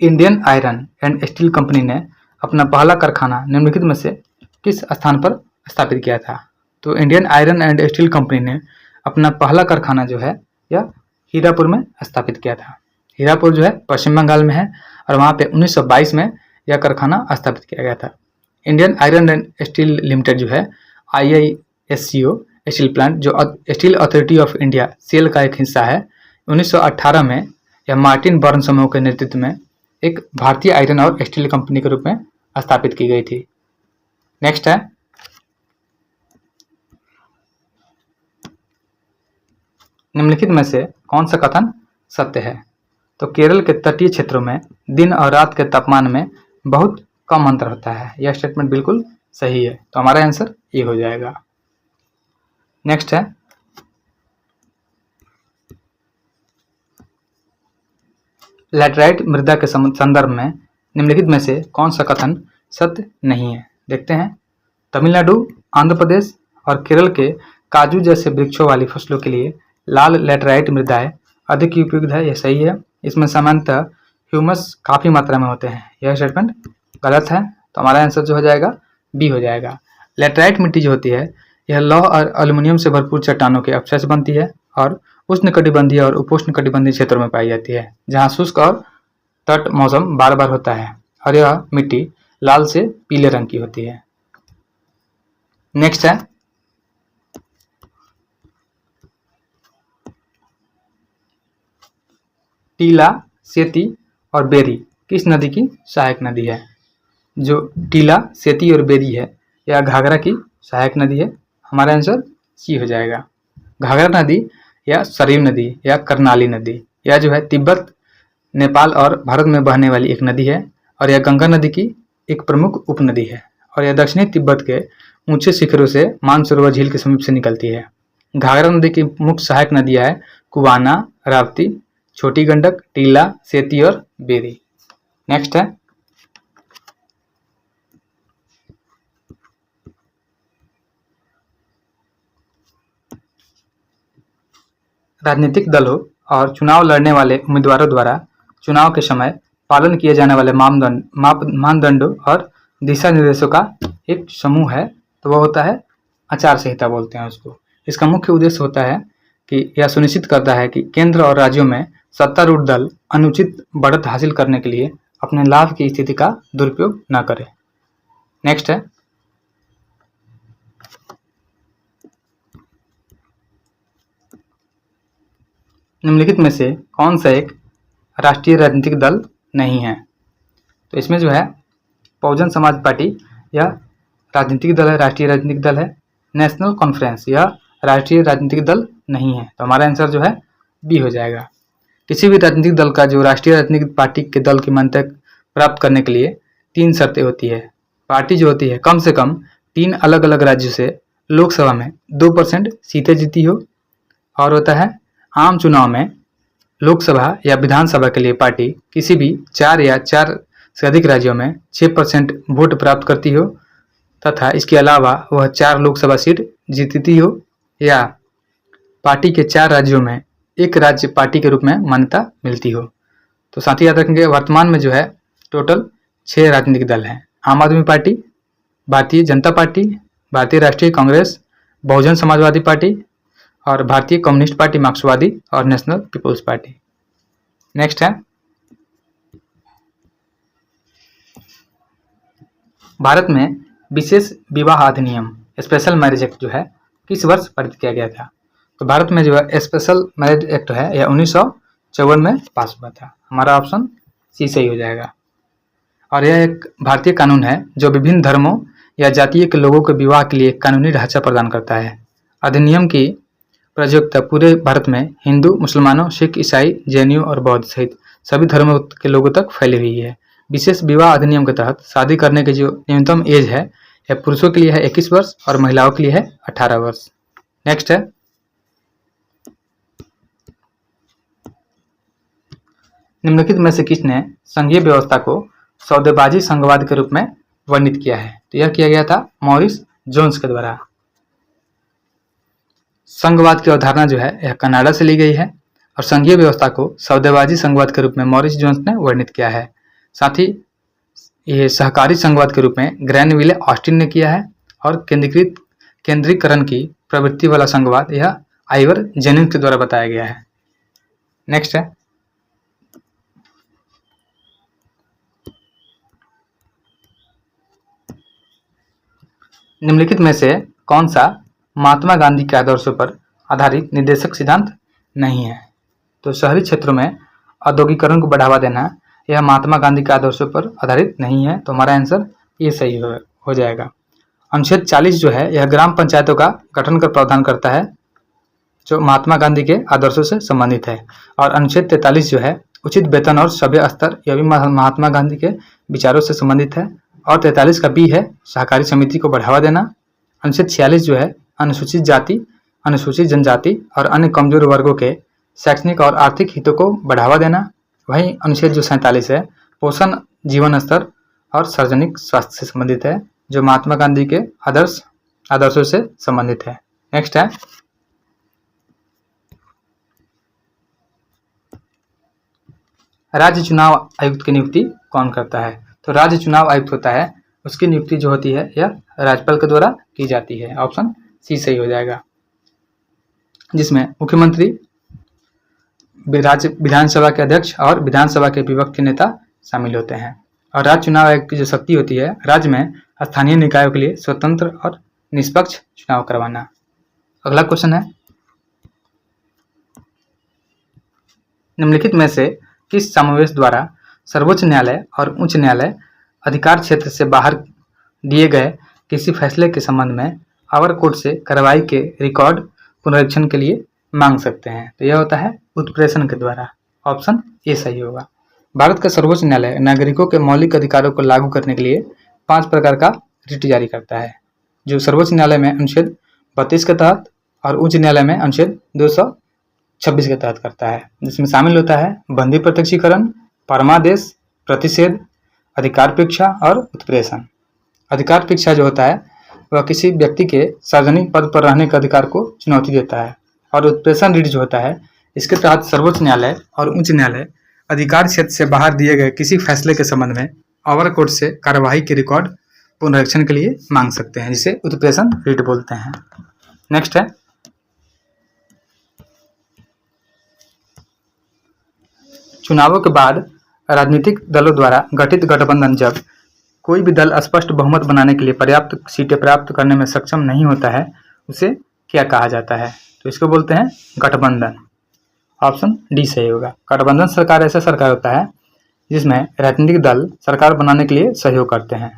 Indian iron and steel company ने अपना पहला कारखाना निम्नलिखित में से किस स्थान पर स्थापित किया था? तो Indian iron and steel company ने अपना पहला कारखाना जो है यह हीरापुर में स्थापित किया था। हीरापुर जो है पश्चिम बंगाल में है और वहाँ पे 1922 में यह कारखाना स्थापित किया गया था। Indian iron and steel limited जो है IISCO स्टील प्लांट जो steel authority of India SAIL का एक हिस्सा है, 1918 में यह मार्टिन बर्न समूह के नेतृत्व में एक भारतीय आयरन और स्टील कंपनी के रूप में स्थापित की गई थी। नेक्स्ट है निम्नलिखित में से कौन सा कथन सत्य है? तो केरल के तटीय क्षेत्रों में दिन और रात के तापमान में बहुत कम अंतर होता है। यह स्टेटमेंट बिल्कुल सही है, तो हमारा आंसर ये हो जाएगा। नेक्स्ट है लैटराइट मृदा के संदर्भ में निम्नलिखित में से कौन सा कथन सत्य नहीं है? देखते हैं। तमिलनाडु, आंध्र प्रदेश और केरल के काजू जैसे वृक्षों वाली फसलों के लिए लाल लैटराइट मृदाएं अधिक उपयुक्त है, यह सही है। इसमें सामान्यतः ह्यूमस काफ़ी मात्रा में होते हैं, यह स्टेटमेंट गलत है। तो हमारा आंसर जो हो जाएगा बी हो जाएगा। लेटराइट मिट्टी जो होती है यह लौह और एल्युमिनियम से भरपूर चट्टानों के अवशेष बनती है और उष्णकटिबंधीय और उपोष्णकटिबंधीय क्षेत्रों में पाई जाती है, जहाँ शुष्क और तट मौसम बार बार होता है, और यह मिट्टी लाल से पीले रंग की होती है। नेक्स्ट है टीला, सेती और बेरी किस नदी की सहायक नदी है? जो टीला, सेती और बेरी है यह घाघरा की सहायक नदी है। हमारा आंसर सी हो जाएगा। घाघरा नदी या सरयू नदी या कर्नाली नदी यह जो है तिब्बत, नेपाल और भारत में बहने वाली एक नदी है, और यह गंगा नदी की एक प्रमुख उपनदी है, और यह दक्षिणी तिब्बत के ऊंचे शिखरों से मानसरोवर झील के समीप से निकलती है। घाघरा नदी की मुख्य सहायक नदियां है कुवाना, राप्ती, छोटी गंडक, टीला, सेती और बेरी। नेक्स्ट है राजनीतिक दलों और चुनाव लड़ने वाले उम्मीदवारों द्वारा चुनाव के समय पालन किए जाने वाले मानदंडों और दिशा निर्देशों का एक समूह है, तो वह होता है आचार संहिता बोलते हैं उसको। इसका मुख्य उद्देश्य होता है कि यह सुनिश्चित करता है कि केंद्र और राज्यों में सत्तारूढ़ दल अनुचित बढ़त हासिल करने के लिए अपने लाभ की स्थिति का दुरुपयोग न करे। नेक्स्ट है निम्नलिखित में से कौन सा एक राष्ट्रीय राजनीतिक दल नहीं है? तो इसमें जो है बहुजन समाज पार्टी यह राजनीतिक दल है, राष्ट्रीय राजनीतिक दल है। नेशनल कॉन्फ्रेंस यह राष्ट्रीय राजनीतिक दल नहीं है, तो हमारा आंसर जो है बी हो जाएगा। किसी भी राजनीतिक दल का जो राष्ट्रीय राजनीतिक पार्टी के दल की मान्यता प्राप्त करने के लिए 3 शर्तें होती है। पार्टी जो होती है कम से कम 3 अलग अलग राज्यों से लोकसभा में 2% सीटें जीती हो, और होता है आम चुनाव में लोकसभा या विधानसभा के लिए पार्टी किसी भी 4 या 4 से अधिक राज्यों में 6% वोट प्राप्त करती हो, तथा इसके अलावा वह 4 लोकसभा सीट जीतती हो, या पार्टी के 4 राज्यों में एक राज्य पार्टी के रूप में मान्यता मिलती हो। तो साथ ही याद रखेंगे वर्तमान में जो है टोटल 6 राजनीतिक दल हैं। आम आदमी पार्टी, भारतीय जनता पार्टी, भारतीय राष्ट्रीय कांग्रेस, बहुजन समाजवादी पार्टी और भारतीय कम्युनिस्ट पार्टी मार्क्सवादी और नेशनल पीपुल्स पार्टी। नेक्स्ट है भारत में विशेष विवाह अधिनियम स्पेशल मैरिज एक्ट जो है किस वर्ष पारित किया गया था? तो भारत में जो है स्पेशल मैरिज एक्ट है यह 1954 में पास हुआ था। हमारा ऑप्शन सी सही हो जाएगा। और यह एक भारतीय कानून है जो विभिन्न धर्मों या जातीय के लोगों के विवाह के लिए कानूनी ढांचा प्रदान करता है। अधिनियम की प्रयोज्यता पूरे भारत में हिंदू, मुसलमानों, सिख, ईसाई, जैनियों और बौद्ध सहित सभी धर्मों के लोगों तक फैली हुई है। विशेष विवाह अधिनियम के तहत शादी करने की जो न्यूनतम एज है यह पुरुषों के लिए है 21 वर्ष और महिलाओं के लिए है 18 वर्ष। नेक्स्ट है निम्नलिखित में से किसने संघीय व्यवस्था को सौदेबाजी संघवाद के रूप में वर्णित किया है? तो यह किया गया था मॉरिस जोन्स के द्वारा। संघवाद की अवधारणा जो है यह कनाडा से ली गई है, और संघीय व्यवस्था को सौदेबाजी संघवाद के रूप में मॉरिस जोन्स ने वर्णित किया है। साथ ही यह सहकारी संघवाद के रूप में ग्रैनविले ऑस्टिन ने किया है, और केंद्रीकरण की प्रवृत्ति वाला संघवाद यह आइवर जेनिंग्स के द्वारा बताया गया है। नेक्स्ट है निम्नलिखित में से कौन सा महात्मा गांधी के आदर्शों पर आधारित निर्देशक सिद्धांत नहीं है? तो शहरी क्षेत्रों में औद्योगिकरण को बढ़ावा देना यह महात्मा गांधी के आदर्शों पर आधारित नहीं है, तो हमारा आंसर ये सही हो जाएगा। अनुच्छेद 40 जो है यह ग्राम पंचायतों का गठन कर प्रावधान करता है, जो महात्मा गांधी के आदर्शों से संबंधित है। और अनुच्छेद 43 जो है उचित वेतन और सभ्य स्तर, यह भी महात्मा गांधी के विचारों से संबंधित है। और 43 का बी है सहकारी समिति को बढ़ावा देना। अनुच्छेद 46 जो है अनुसूचित जाति, अनुसूचित जनजाति और अन्य कमजोर वर्गों के शैक्षणिक और आर्थिक हितों को बढ़ावा देना। वहीं अनुच्छेद जो 47 है पोषण, जीवन स्तर और सार्वजनिक स्वास्थ्य से संबंधित है, जो महात्मा गांधी के आदर्शों से संबंधित है। नेक्स्ट है राज्य चुनाव आयुक्त की नियुक्ति कौन करता है? तो राज्य चुनाव आयुक्त होता है, उसकी नियुक्ति जो होती है यह राज्यपाल के द्वारा की जाती है। ऑप्शन सी सही हो जाएगा, जिसमें मुख्यमंत्री, राज्य विधानसभा के अध्यक्ष और विधानसभा के विपक्ष के नेता शामिल होते हैं। और राज्य चुनाव आयोग की जो शक्ति होती है, राज्य में स्थानीय निकायों के लिए स्वतंत्र और निष्पक्ष चुनाव करवाना। अगला क्वेश्चन है, निम्नलिखित में से किस समावेश द्वारा सर्वोच्च न्यायालय और उच्च न्यायालय अधिकार क्षेत्र से बाहर दिए गए किसी फैसले के संबंध में अवर कोर्ट से कार्रवाई के रिकॉर्ड पुनरीक्षण के लिए मांग सकते हैं? तो यह होता है उत्प्रेषण के द्वारा। ऑप्शन ए सही होगा। भारत का सर्वोच्च न्यायालय नागरिकों के मौलिक अधिकारों को लागू करने के लिए 5 प्रकार का रिट जारी करता है, जो सर्वोच्च न्यायालय में अनुच्छेद 32 के तहत और उच्च न्यायालय में अनुच्छेद 226 के तहत करता है, जिसमें शामिल होता है बंदी प्रत्यक्षीकरण, परमादेश, प्रतिषेध, अधिकार परीक्षा और उत्प्रेषण। अधिकार परीक्षा जो होता है वह किसी व्यक्ति के सार्वजनिक पद पर रहने के अधिकार को चुनौती देता है, और उत्प्रेषण रिट जो होता है इसके तहत सर्वोच्च न्यायालय और उच्च न्यायालय अधिकार क्षेत्र से बाहर दिए गए किसी फैसले के संबंध में अवर कोर्ट से कार्यवाही के रिकॉर्ड पुनरीक्षण के लिए मांग सकते हैं, जिसे उत्प्रेषण रिट बोलते हैं। नेक्स्ट है, चुनावों के बाद राजनीतिक दलों द्वारा गठित गठबंधन जब कोई भी दल स्पष्ट बहुमत बनाने के लिए पर्याप्त सीटें प्राप्त करने में सक्षम नहीं होता है, उसे क्या कहा जाता है? तो इसको बोलते हैं गठबंधन। ऑप्शन डी सही होगा। गठबंधन सरकार ऐसा सरकार होता है जिसमें राजनीतिक दल सरकार बनाने के लिए सहयोग करते हैं,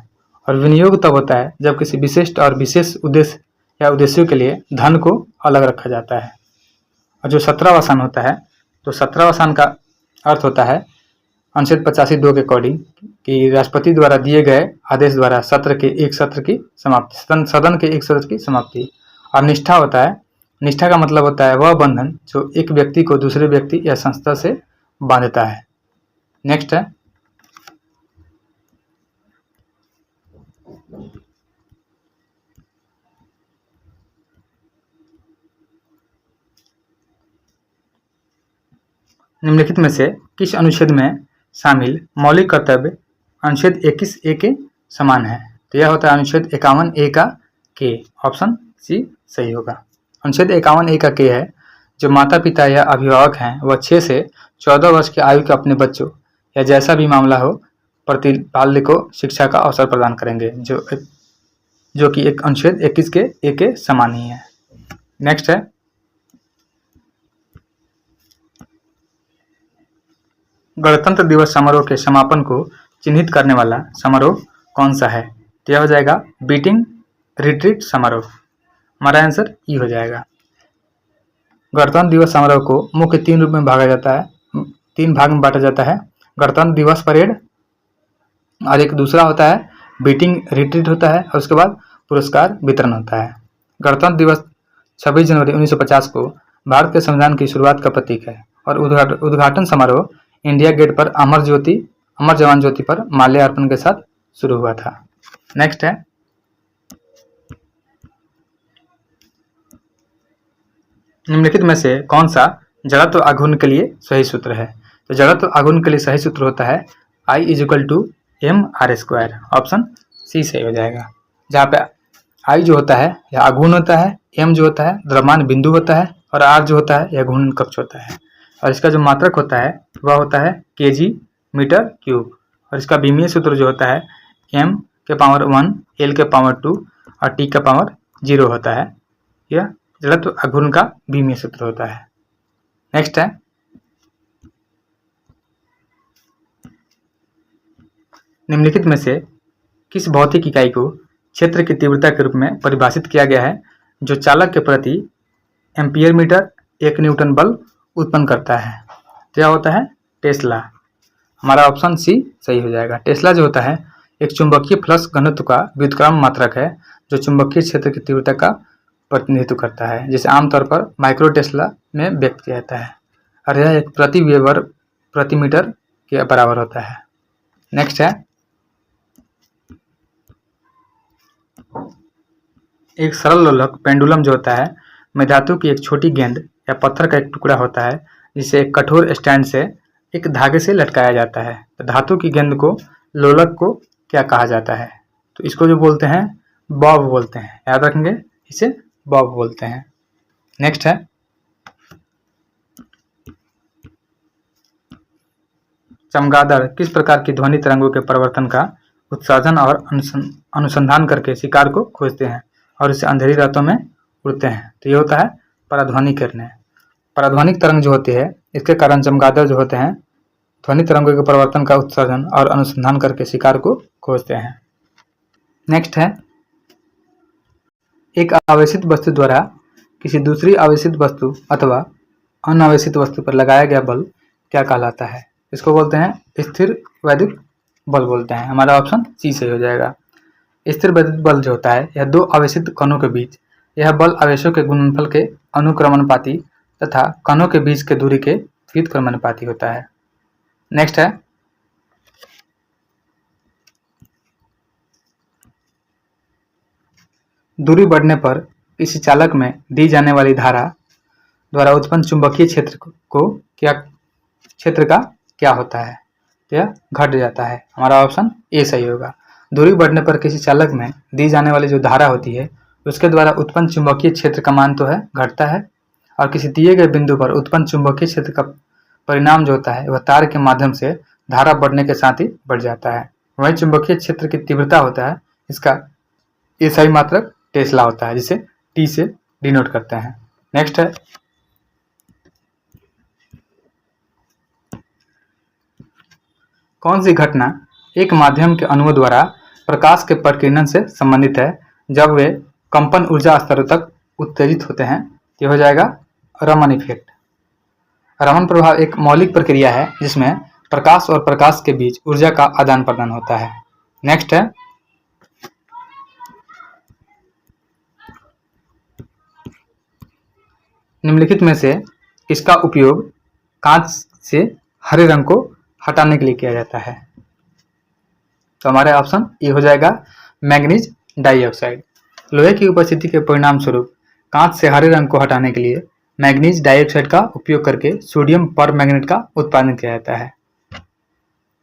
और विनियोग तब होता है जब किसी विशिष्ट और विशेष उद्देश्य या उद्देश्यों के लिए धन को अलग रखा जाता है। और जो 17वां होता है, तो 17वां का अर्थ होता है अनुच्छेद 85(2) के अकॉर्डिंग कि राष्ट्रपति द्वारा दिए गए आदेश द्वारा सदन के एक सत्र की समाप्ति। और निष्ठा होता है, निष्ठा का मतलब होता है वह बंधन जो एक व्यक्ति को दूसरे व्यक्ति या संस्था से बांधता है। नेक्स्ट है, निम्नलिखित में से किस अनुच्छेद में शामिल मौलिक कर्तव्य अनुच्छेद 21(a) के समान है? तो यह होता है अनुच्छेद 51(a) का के। ऑप्शन सी सही होगा। अनुच्छेद 51(a) का के है, जो माता पिता या अभिभावक हैं वह 6 से 14 वर्ष की आयु के अपने बच्चों या जैसा भी मामला हो प्रतिपाल्य को शिक्षा का अवसर प्रदान करेंगे, जो कि एक अनुच्छेद 21 के ए के समान ही है। नेक्स्ट है, गणतंत्र दिवस समारोह के समापन को चिन्हित करने वाला समारोह कौन सा है? तो यह हो जाएगा बीटिंग रिट्रीट समारोह। हमारा आंसर ई हो जाएगा। गणतंत्र दिवस समारोह को मुख्य 3 रूप में भागा जाता है, 3 भाग में बांटा जाता है। गणतंत्र दिवस परेड, और एक दूसरा होता है बीटिंग रिट्रीट होता है, और उसके बाद पुरस्कार वितरण होता है। गणतंत्र दिवस 26 जनवरी 1950 को भारत के संविधान की शुरुआत का प्रतीक है, और उद्घाटन समारोह इंडिया गेट पर अमर जवान ज्योति पर माल्यार्पण के साथ शुरू हुआ था। नेक्स्ट है, निम्नलिखित में से कौन सा जड़त्व आघूर्ण के लिए सही सूत्र है? तो जड़त्व आघूर्ण के लिए सही सूत्र होता है I = mr²। ऑप्शन सी सही हो जाएगा, जहाँ पे I जो होता है यह आघूर्ण होता है, m जो होता है द्रव्यमान बिंदु होता है, और r जो होता है यह घूर्णन कक्ष होता है। और इसका जो मात्रक होता है वह होता है kg/m3, और इसका विमीय सूत्र जो होता है m⁻1 l⁻2 और t⁻0 होता है। यह जड़त्व आघूर्ण का विमीय सूत्र होता है। नेक्स्ट है, निम्नलिखित में से किस भौतिक इकाई को क्षेत्र की तीव्रता के रूप में परिभाषित किया गया है जो चालक के प्रति एम्पियर मीटर 1 न्यूटन बल उत्पन्न करता है? क्या होता है? टेस्ला। हमारा ऑप्शन सी सही हो जाएगा। टेस्ला जो होता है एक चुंबकीय फ्लक्स घनत्व का व्युत्क्रम मात्रक है, जो चुंबकीय क्षेत्र की तीव्रता का प्रतिनिधित्व करता है, जिसे आमतौर पर माइक्रो टेस्ला में व्यक्त किया जाता है, और यह एक प्रति वेबर प्रति मीटर के बराबर होता है। नेक्स्ट है, एक सरल लोलक पेंडुलम जो होता है में धातु की एक छोटी गेंद या पत्थर का एक टुकड़ा होता है, जिसे एक कठोर स्टैंड से एक धागे से लटकाया जाता है। तो धातु की गेंद को लोलक को क्या कहा जाता है? तो इसको जो बोलते हैं बॉब बोलते हैं। याद रखेंगे, इसे बॉब बोलते हैं। नेक्स्ट है चमगादड़ किस प्रकार की ध्वनि तरंगों के परिवर्तन का उत्सर्जन और अनुसंधान करके शिकार को खोजते हैं और इसे अंधेरी रातों में उड़ते हैं? तो ये होता है पराध्वनिक किरणें। पराध्वनिक तरंग जो होती है, इसके कारण चमगादड़ जो होते हैं ध्वनि तरंगों के परिवर्तन का उत्सर्जन और अनुसंधान करके शिकार को खोजते हैं। नेक्स्ट है एक आवेशित वस्तु द्वारा किसी दूसरी आवेशित वस्तु अथवा अनावेशित वस्तु पर लगाया गया बल क्या कहलाता है? इसको बोलते हैं स्थिर वैद्युत बल बोलते हैं। हमारा ऑप्शन सी सही हो जाएगा। स्थिर वैद्युत बल जो होता है यह दो आवेशित कणों के बीच, यह बल आवेशों के गुणनफल के अनुक्रमणपाती तथा कणों के बीच के दूरी के व्युत्क्रमणपाती होता है। नेक्स्ट है दूरी बढ़ने पर किसी चालक में दी जाने वाली धारा द्वारा उत्पन्न चुंबकीय क्षेत्र का क्या होता है? तो यह घट जाता है। हमारा ऑप्शन ए सही होगा। दूरी बढ़ने पर किसी चालक में दी जाने वाली जो धारा होती है उसके द्वारा उत्पन्न चुंबकीय क्षेत्र का मान तो है घटता है, और किसी दिए गए बिंदु पर उत्पन्न चुंबकीय क्षेत्र का परिणाम जो होता है वह तार के माध्यम से धारा बढ़ने के साथ ही बढ़ जाता है। वही चुंबकीय क्षेत्र की तीव्रता होता है, इसका एसआई मात्रक टेस्ला होता है, जिसे टी से डिनोट करते हैं। नेक्स्ट है कौन सी घटना एक माध्यम के अणुओं द्वारा प्रकाश के प्रकीर्णन से संबंधित है जब वे कंपन ऊर्जा स्तरों तक उत्तेजित होते हैं? ये हो जाएगा रमन इफेक्ट। रमन प्रभाव एक मौलिक प्रक्रिया है जिसमें प्रकाश और प्रकाश के बीच ऊर्जा का आदान प्रदान होता है। नेक्स्ट है निम्नलिखित में से इसका उपयोग कांच से हरे रंग को हटाने के लिए किया जाता है? तो हमारे ऑप्शन ए हो जाएगा मैंगनीज डाइऑक्साइड। लोहे की उपस्थिति के परिणाम स्वरूप कांच से हरे रंग को हटाने के लिए मैंगनीज डाइऑक्साइड का उपयोग करके सोडियम परमैंगनेट का उत्पादन किया जाता है।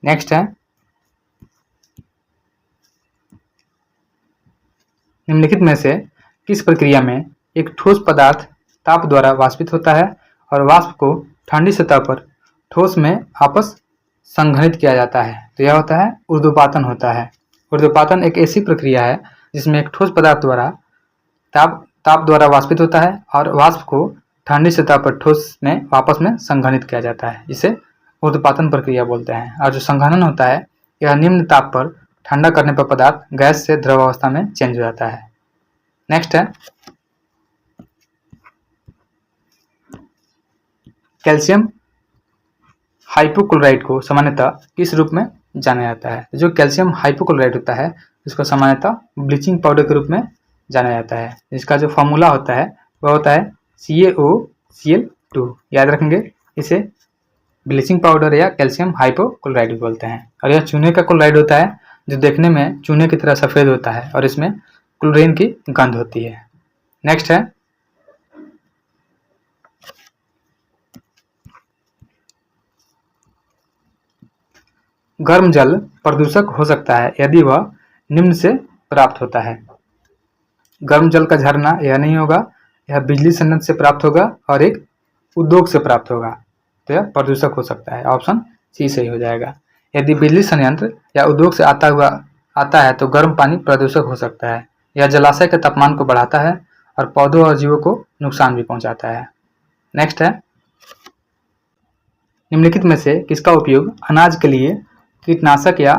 नेक्स्ट है निम्नलिखित में से किस प्रक्रिया में एक ठोस पदार्थ ताप द्वारा वाष्पित होता है और वाष्प को ठंडी सतह पर ठोस में वापस संघनित किया जाता है? तो यह होता है ऊर्ध्वपातन होता है। ऊर्ध्वपातन एक ऐसी प्रक्रिया है जिसमें एक ठोस पदार्थ द्वारा ताप द्वारा वाष्पित होता है और वाष्प को ठंडी सतह पर ठोस में वापस में संघनित किया जाता है, इसे ऊर्ध्वपातन प्रक्रिया बोलते हैं। और जो संघनन होता है यह निम्न ताप पर ठंडा करने पर पदार्थ गैस से द्रव अवस्था में चेंज हो जाता है। नेक्स्ट है कैल्शियम हाइपोक्लोराइड को सामान्यतः किस रूप में जाना जाता है? जो कैल्शियम हाइपोक्लोराइड होता है इसको सामान्यतः ब्लीचिंग पाउडर के रूप में जाना जाता है। इसका जो फॉर्मूला होता है वह होता है CaOCl2। याद रखेंगे, इसे ब्लीचिंग पाउडर या कैल्शियम हाइपोक्लोराइड बोलते हैं। और यह चूने का क्लोराइड होता है जो देखने में चूने की तरह सफ़ेद होता है और इसमें क्लोरीन की गंध होती है। नेक्स्ट है गर्म जल प्रदूषक हो सकता है यदि वह निम्न से प्राप्त होता है। गर्म जल का झरना यह नहीं होगा, यह बिजली संयंत्र से प्राप्त होगा और एक उद्योग से प्राप्त होगा, तो यह प्रदूषक हो सकता है। ऑप्शन सी सही हो जाएगा। यदि बिजली संयंत्र या उद्योग से आता है तो गर्म पानी प्रदूषक हो सकता है। यह जलाशय के तापमान को बढ़ाता है और पौधों और जीवों को नुकसान भी पहुंचाता है। नेक्स्ट है निम्नलिखित में से किसका उपयोग अनाज के लिए कीटनाशक या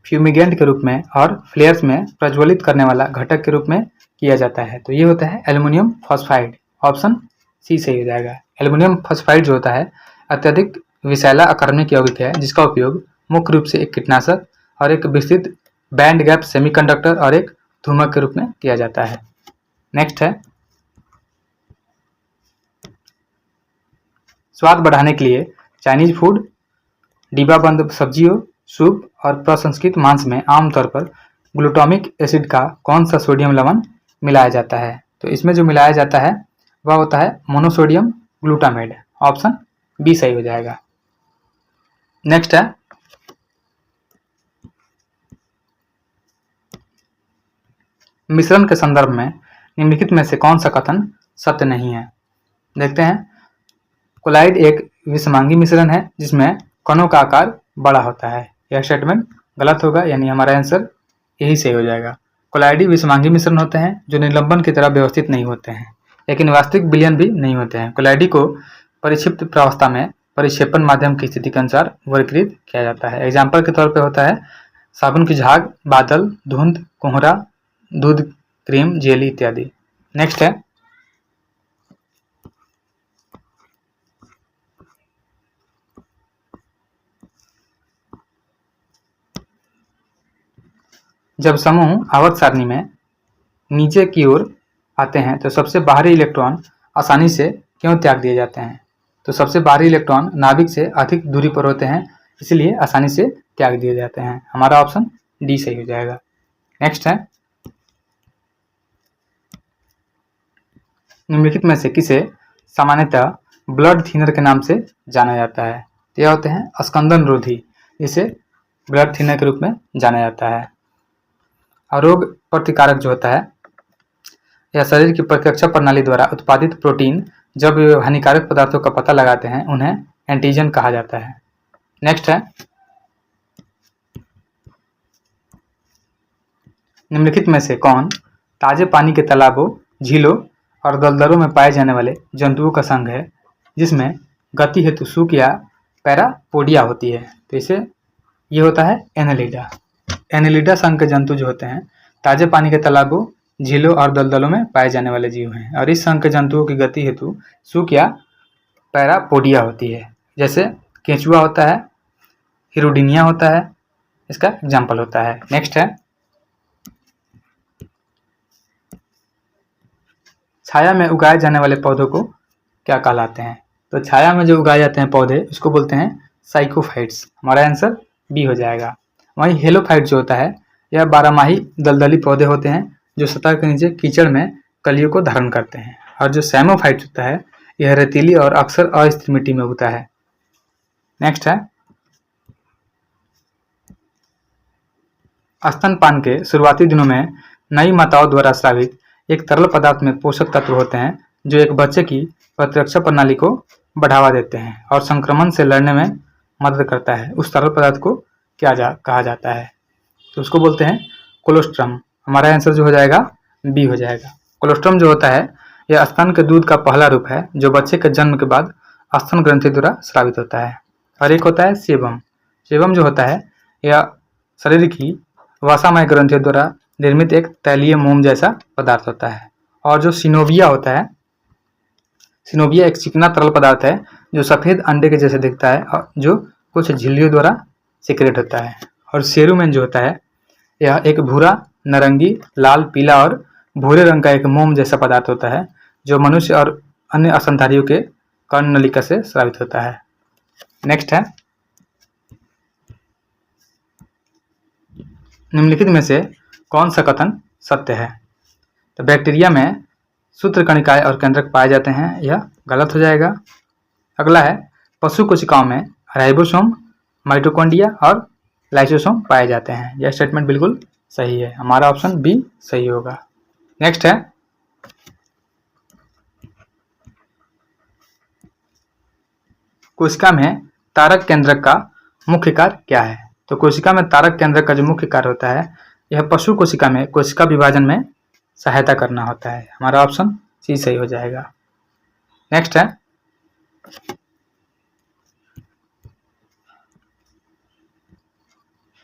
फ्यूमिगेंट के रूप में और फ्लेयर्स में प्रज्वलित करने वाला घटक के रूप में किया जाता है? तो ये होता है एल्युमिनियम फॉस्फाइड। ऑप्शन सी सही हो जाएगा। एल्युमिनियम फॉस्फाइड जो होता है अत्यधिक विषैला अकार्बनिक यौगिक है जिसका उपयोग मुख्य रूप से एक कीटनाशक और एक विस्तृत बैंड गैप सेमीकंडक्टर और एक धूमक के रूप में किया जाता है। नेक्स्ट है स्वाद बढ़ाने के लिए चाइनीज फूड, डिब्बाबंद सब्जियों, सूप और प्रसंस्कृत मांस में आमतौर पर ग्लूटामिक एसिड का कौन सा सोडियम लवण मिलाया जाता है? तो इसमें जो मिलाया जाता है वह होता है मोनोसोडियम ग्लूटामेट। ऑप्शन बी सही हो जाएगा। नेक्स्ट है मिश्रण के संदर्भ में निम्नलिखित में से कौन सा कथन सत्य नहीं है। देखते हैं, कोलाइड एक विषमांगी मिश्रण है जिसमें कणों का आकार बड़ा होता है। यह स्टेटमेंट गलत होगा, यानी हमारा आंसर यही सही हो जाएगा। कोलाइडी विषमांगी मिश्रण होते हैं जो निलंबन की तरह व्यवस्थित नहीं होते हैं, लेकिन वास्तविक विलयन भी नहीं होते हैं। कोलाइडी को परिक्षिप्त प्रावस्था में परिक्षेपण माध्यम की स्थिति के अनुसार वर्गीकृत किया जाता है। एग्जाम्पल के तौर पे होता है साबुन की झाग, बादल, धुंध, कोहरा, दूध, क्रीम, जेली इत्यादि। नेक्स्ट है जब समूह आवर्त सारणी में नीचे की ओर आते हैं तो सबसे बाहरी इलेक्ट्रॉन आसानी से क्यों त्याग दिए जाते हैं। तो सबसे बाहरी इलेक्ट्रॉन नाभिक से अधिक दूरी पर होते हैं, इसलिए आसानी से त्याग दिए जाते हैं। हमारा ऑप्शन डी सही हो जाएगा। नेक्स्ट है निम्नलिखित में से किसे सामान्यतः ब्लड थिनर के नाम से जाना जाता है। तो यह होते हैं स्कंदन रोधी, इसे ब्लड थिनर के रूप में जाना जाता है। और रोग प्रतिकारक जो होता है यह शरीर की प्रतिरक्षा प्रणाली द्वारा उत्पादित प्रोटीन जब वे हानिकारक पदार्थों का पता लगाते हैं उन्हें एंटीजन कहा जाता है। नेक्स्ट है निम्नलिखित में से कौन ताजे पानी के तालाबों, झीलों और दलदलों में पाए जाने वाले जंतुओं का संघ है जिसमें गति हेतु सूक या पैरापोडिया होती है। तो इसे ये होता है एनेलिडा। एनेलिडा संघ के जंतु जो होते हैं ताजे पानी के तालाबों, झीलों और दलदलों में पाए जाने वाले जीव हैं, और इस संघ के जंतुओं की गति हेतु सूक या पैरापोडिया होती है। जैसे केंचुआ होता है, हिरुडिनिया होता है, इसका एग्जाम्पल होता है। नेक्स्ट है छाया में उगाए जाने वाले पौधों को क्या कहलाते हैं। तो छाया में जो उगाए जाते हैं पौधे उसको बोलते हैं साइकोफाइट्स। हमारा आंसर बी हो जाएगा। वहीं हेलोफाइट जो होता है यह बारहमाही दलदली पौधे होते हैं जो सतह के नीचे कीचड़ में कलियों को धारण करते हैं। और जो सैमोफाइट होता है यह रेतीली और अक्सर अस्थिर मिट्टी में उगता है। नेक्स्ट है स्तनपान के शुरुआती दिनों में नई माताओं द्वारा स्रावित एक तरल पदार्थ में पोषक तत्व होते हैं जो एक बच्चे की प्रतिरक्षा प्रणाली को बढ़ावा देते हैं और संक्रमण से लड़ने में मदद करता है। उस तरल पदार्थ को कहा जाता है। तो उसको बोलते हैं कोलोस्ट्रम। हमारा आंसर जो हो जाएगा बी हो जाएगा। कोलोस्ट्रम जो होता है यह स्तन के दूध का पहला रूप है जो बच्चे के जन्म के बाद स्तन ग्रंथि द्वारा स्रावित होता है। और एक होता है सेबम। सेबम जो होता है यह शरीर की वसामय ग्रंथियों द्वारा निर्मित एक तैलीय मोम जैसा पदार्थ होता है। और जो सिनोविया होता है, सिनोविया एक चिकना तरल पदार्थ है जो सफेद अंडे के जैसे दिखता है और जो कुछ झिल्लियों द्वारा सिक्रेट होता है। और सेरुमेन जो होता है यह एक भूरा, नारंगी, लाल, पीला और भूरे रंग का एक मोम जैसा पदार्थ होता है जो मनुष्य और अन्य स्तनधारियों के कर्ण नलिका से स्रावित होता है। नेक्स्ट है निम्नलिखित में से कौन सा कथन सत्य है। तो बैक्टीरिया में सूत्रकणिकाएं और केंद्रक पाए जाते हैं, यह गलत हो जाएगा। अगला है पशु कोशिकाओं में राइबोसोम, माइटोकॉन्ड्रिया और लाइसोसोम पाए जाते हैं। यह स्टेटमेंट बिल्कुल सही है। हमारा ऑप्शन बी सही होगा। नेक्स्ट है कोशिका में तारक केंद्रक का मुख्य कार्य क्या है। तो कोशिका में तारक केंद्रक का जो मुख्य कार्य होता है यह पशु कोशिका में कोशिका विभाजन में सहायता करना होता है। हमारा ऑप्शन सी सही हो जाएगा। नेक्स्ट है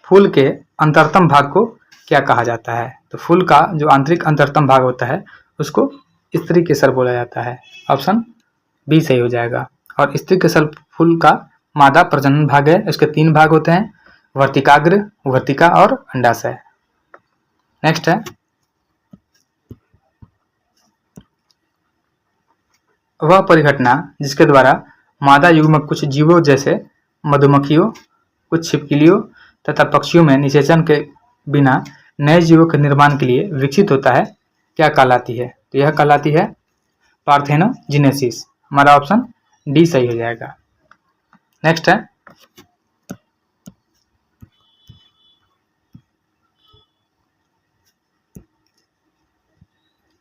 फूल के अंतरतम भाग को क्या कहा जाता है। तो फूल का जो आंतरिक अंतरतम भाग होता है उसको स्त्री केसर बोला जाता है। ऑप्शन बी सही हो जाएगा। और स्त्री केसर फूल का मादा प्रजनन भाग है। इसके 3 भाग होते हैं, वर्तिकाग्र, वर्तिका और अंडाशय। नेक्स्ट है वह परिघटना जिसके द्वारा मादा युग्मक कुछ जीवों जैसे मधुमक्खियों, कुछ छिपकलियों तथा पक्षियों में निषेचन के बिना नए जीवों के निर्माण के लिए विकसित होता है, क्या कहलाती है। तो यह कहलाती है पार्थेनोजेनेसिस। हमारा ऑप्शन डी सही हो जाएगा। नेक्स्ट है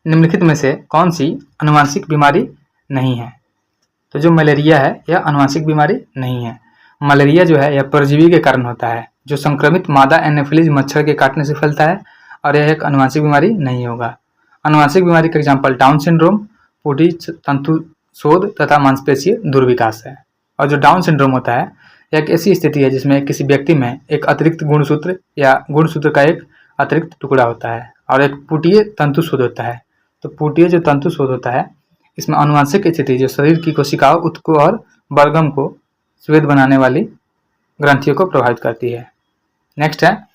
निम्नलिखित में से कौन सी आनुवंशिक बीमारी नहीं है? तो जो मलेरिया है यह आनुवंशिक बीमारी नहीं है। मलेरिया जो है यह परजीवी के कारण होता है, जो संक्रमित मादा एनाफिलीज मच्छर के काटने से फैलता है, और यह एक आनुवंशिक बीमारी नहीं होगा। आनुवंशिक बीमारी का एग्जाम्पल डाउन सिंड्रोम, पूटी तंतु शोध तथा मांसपेशीय दुर्विकास है। और जो डाउन सिंड्रोम होता है यह एक ऐसी स्थिति है जिसमें किसी व्यक्ति में एक अतिरिक्त गुणसूत्र या गुणसूत्र का एक अतिरिक्त टुकड़ा होता है, और एक पुटीय तंतु शोध होता है। तो पुटीय जो तंतु शोध होता है इसमें आनुवंशिक स्थिति जो शरीर की कोशिकाओं, उत्तकों और बलगम को श्वेत बनाने वाली ग्रंथियों को प्रभावित करती है। नेक्स्ट है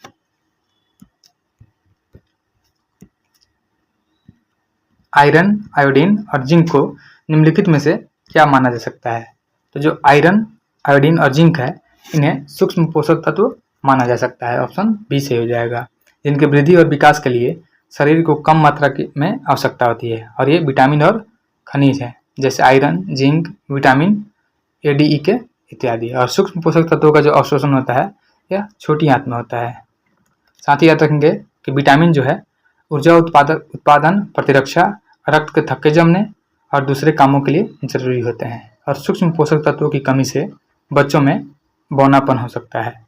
आयरन, आयोडीन और जिंक को निम्नलिखित में से क्या माना जा सकता है? तो जो आयरन, आयोडीन और जिंक है इन्हें सूक्ष्म पोषक तत्व माना जा सकता है। ऑप्शन बी सही हो जाएगा। जिनके वृद्धि और विकास के लिए शरीर को कम मात्रा में आवश्यकता होती है, और ये विटामिन और खनिज है, जैसे iron, zinc, vitamin A, D, E के इत्यादि। और सूक्ष्म पोषक तत्वों का जो अवशोषण होता है यह छोटी आंत में होता है। साथ ही याद रखेंगे कि विटामिन जो है ऊर्जा उत्पादन, प्रतिरक्षा, रक्त के थक्के जमने और दूसरे कामों के लिए जरूरी होते हैं। और सूक्ष्म पोषक तत्वों की कमी से बच्चों में बौनापन हो सकता है।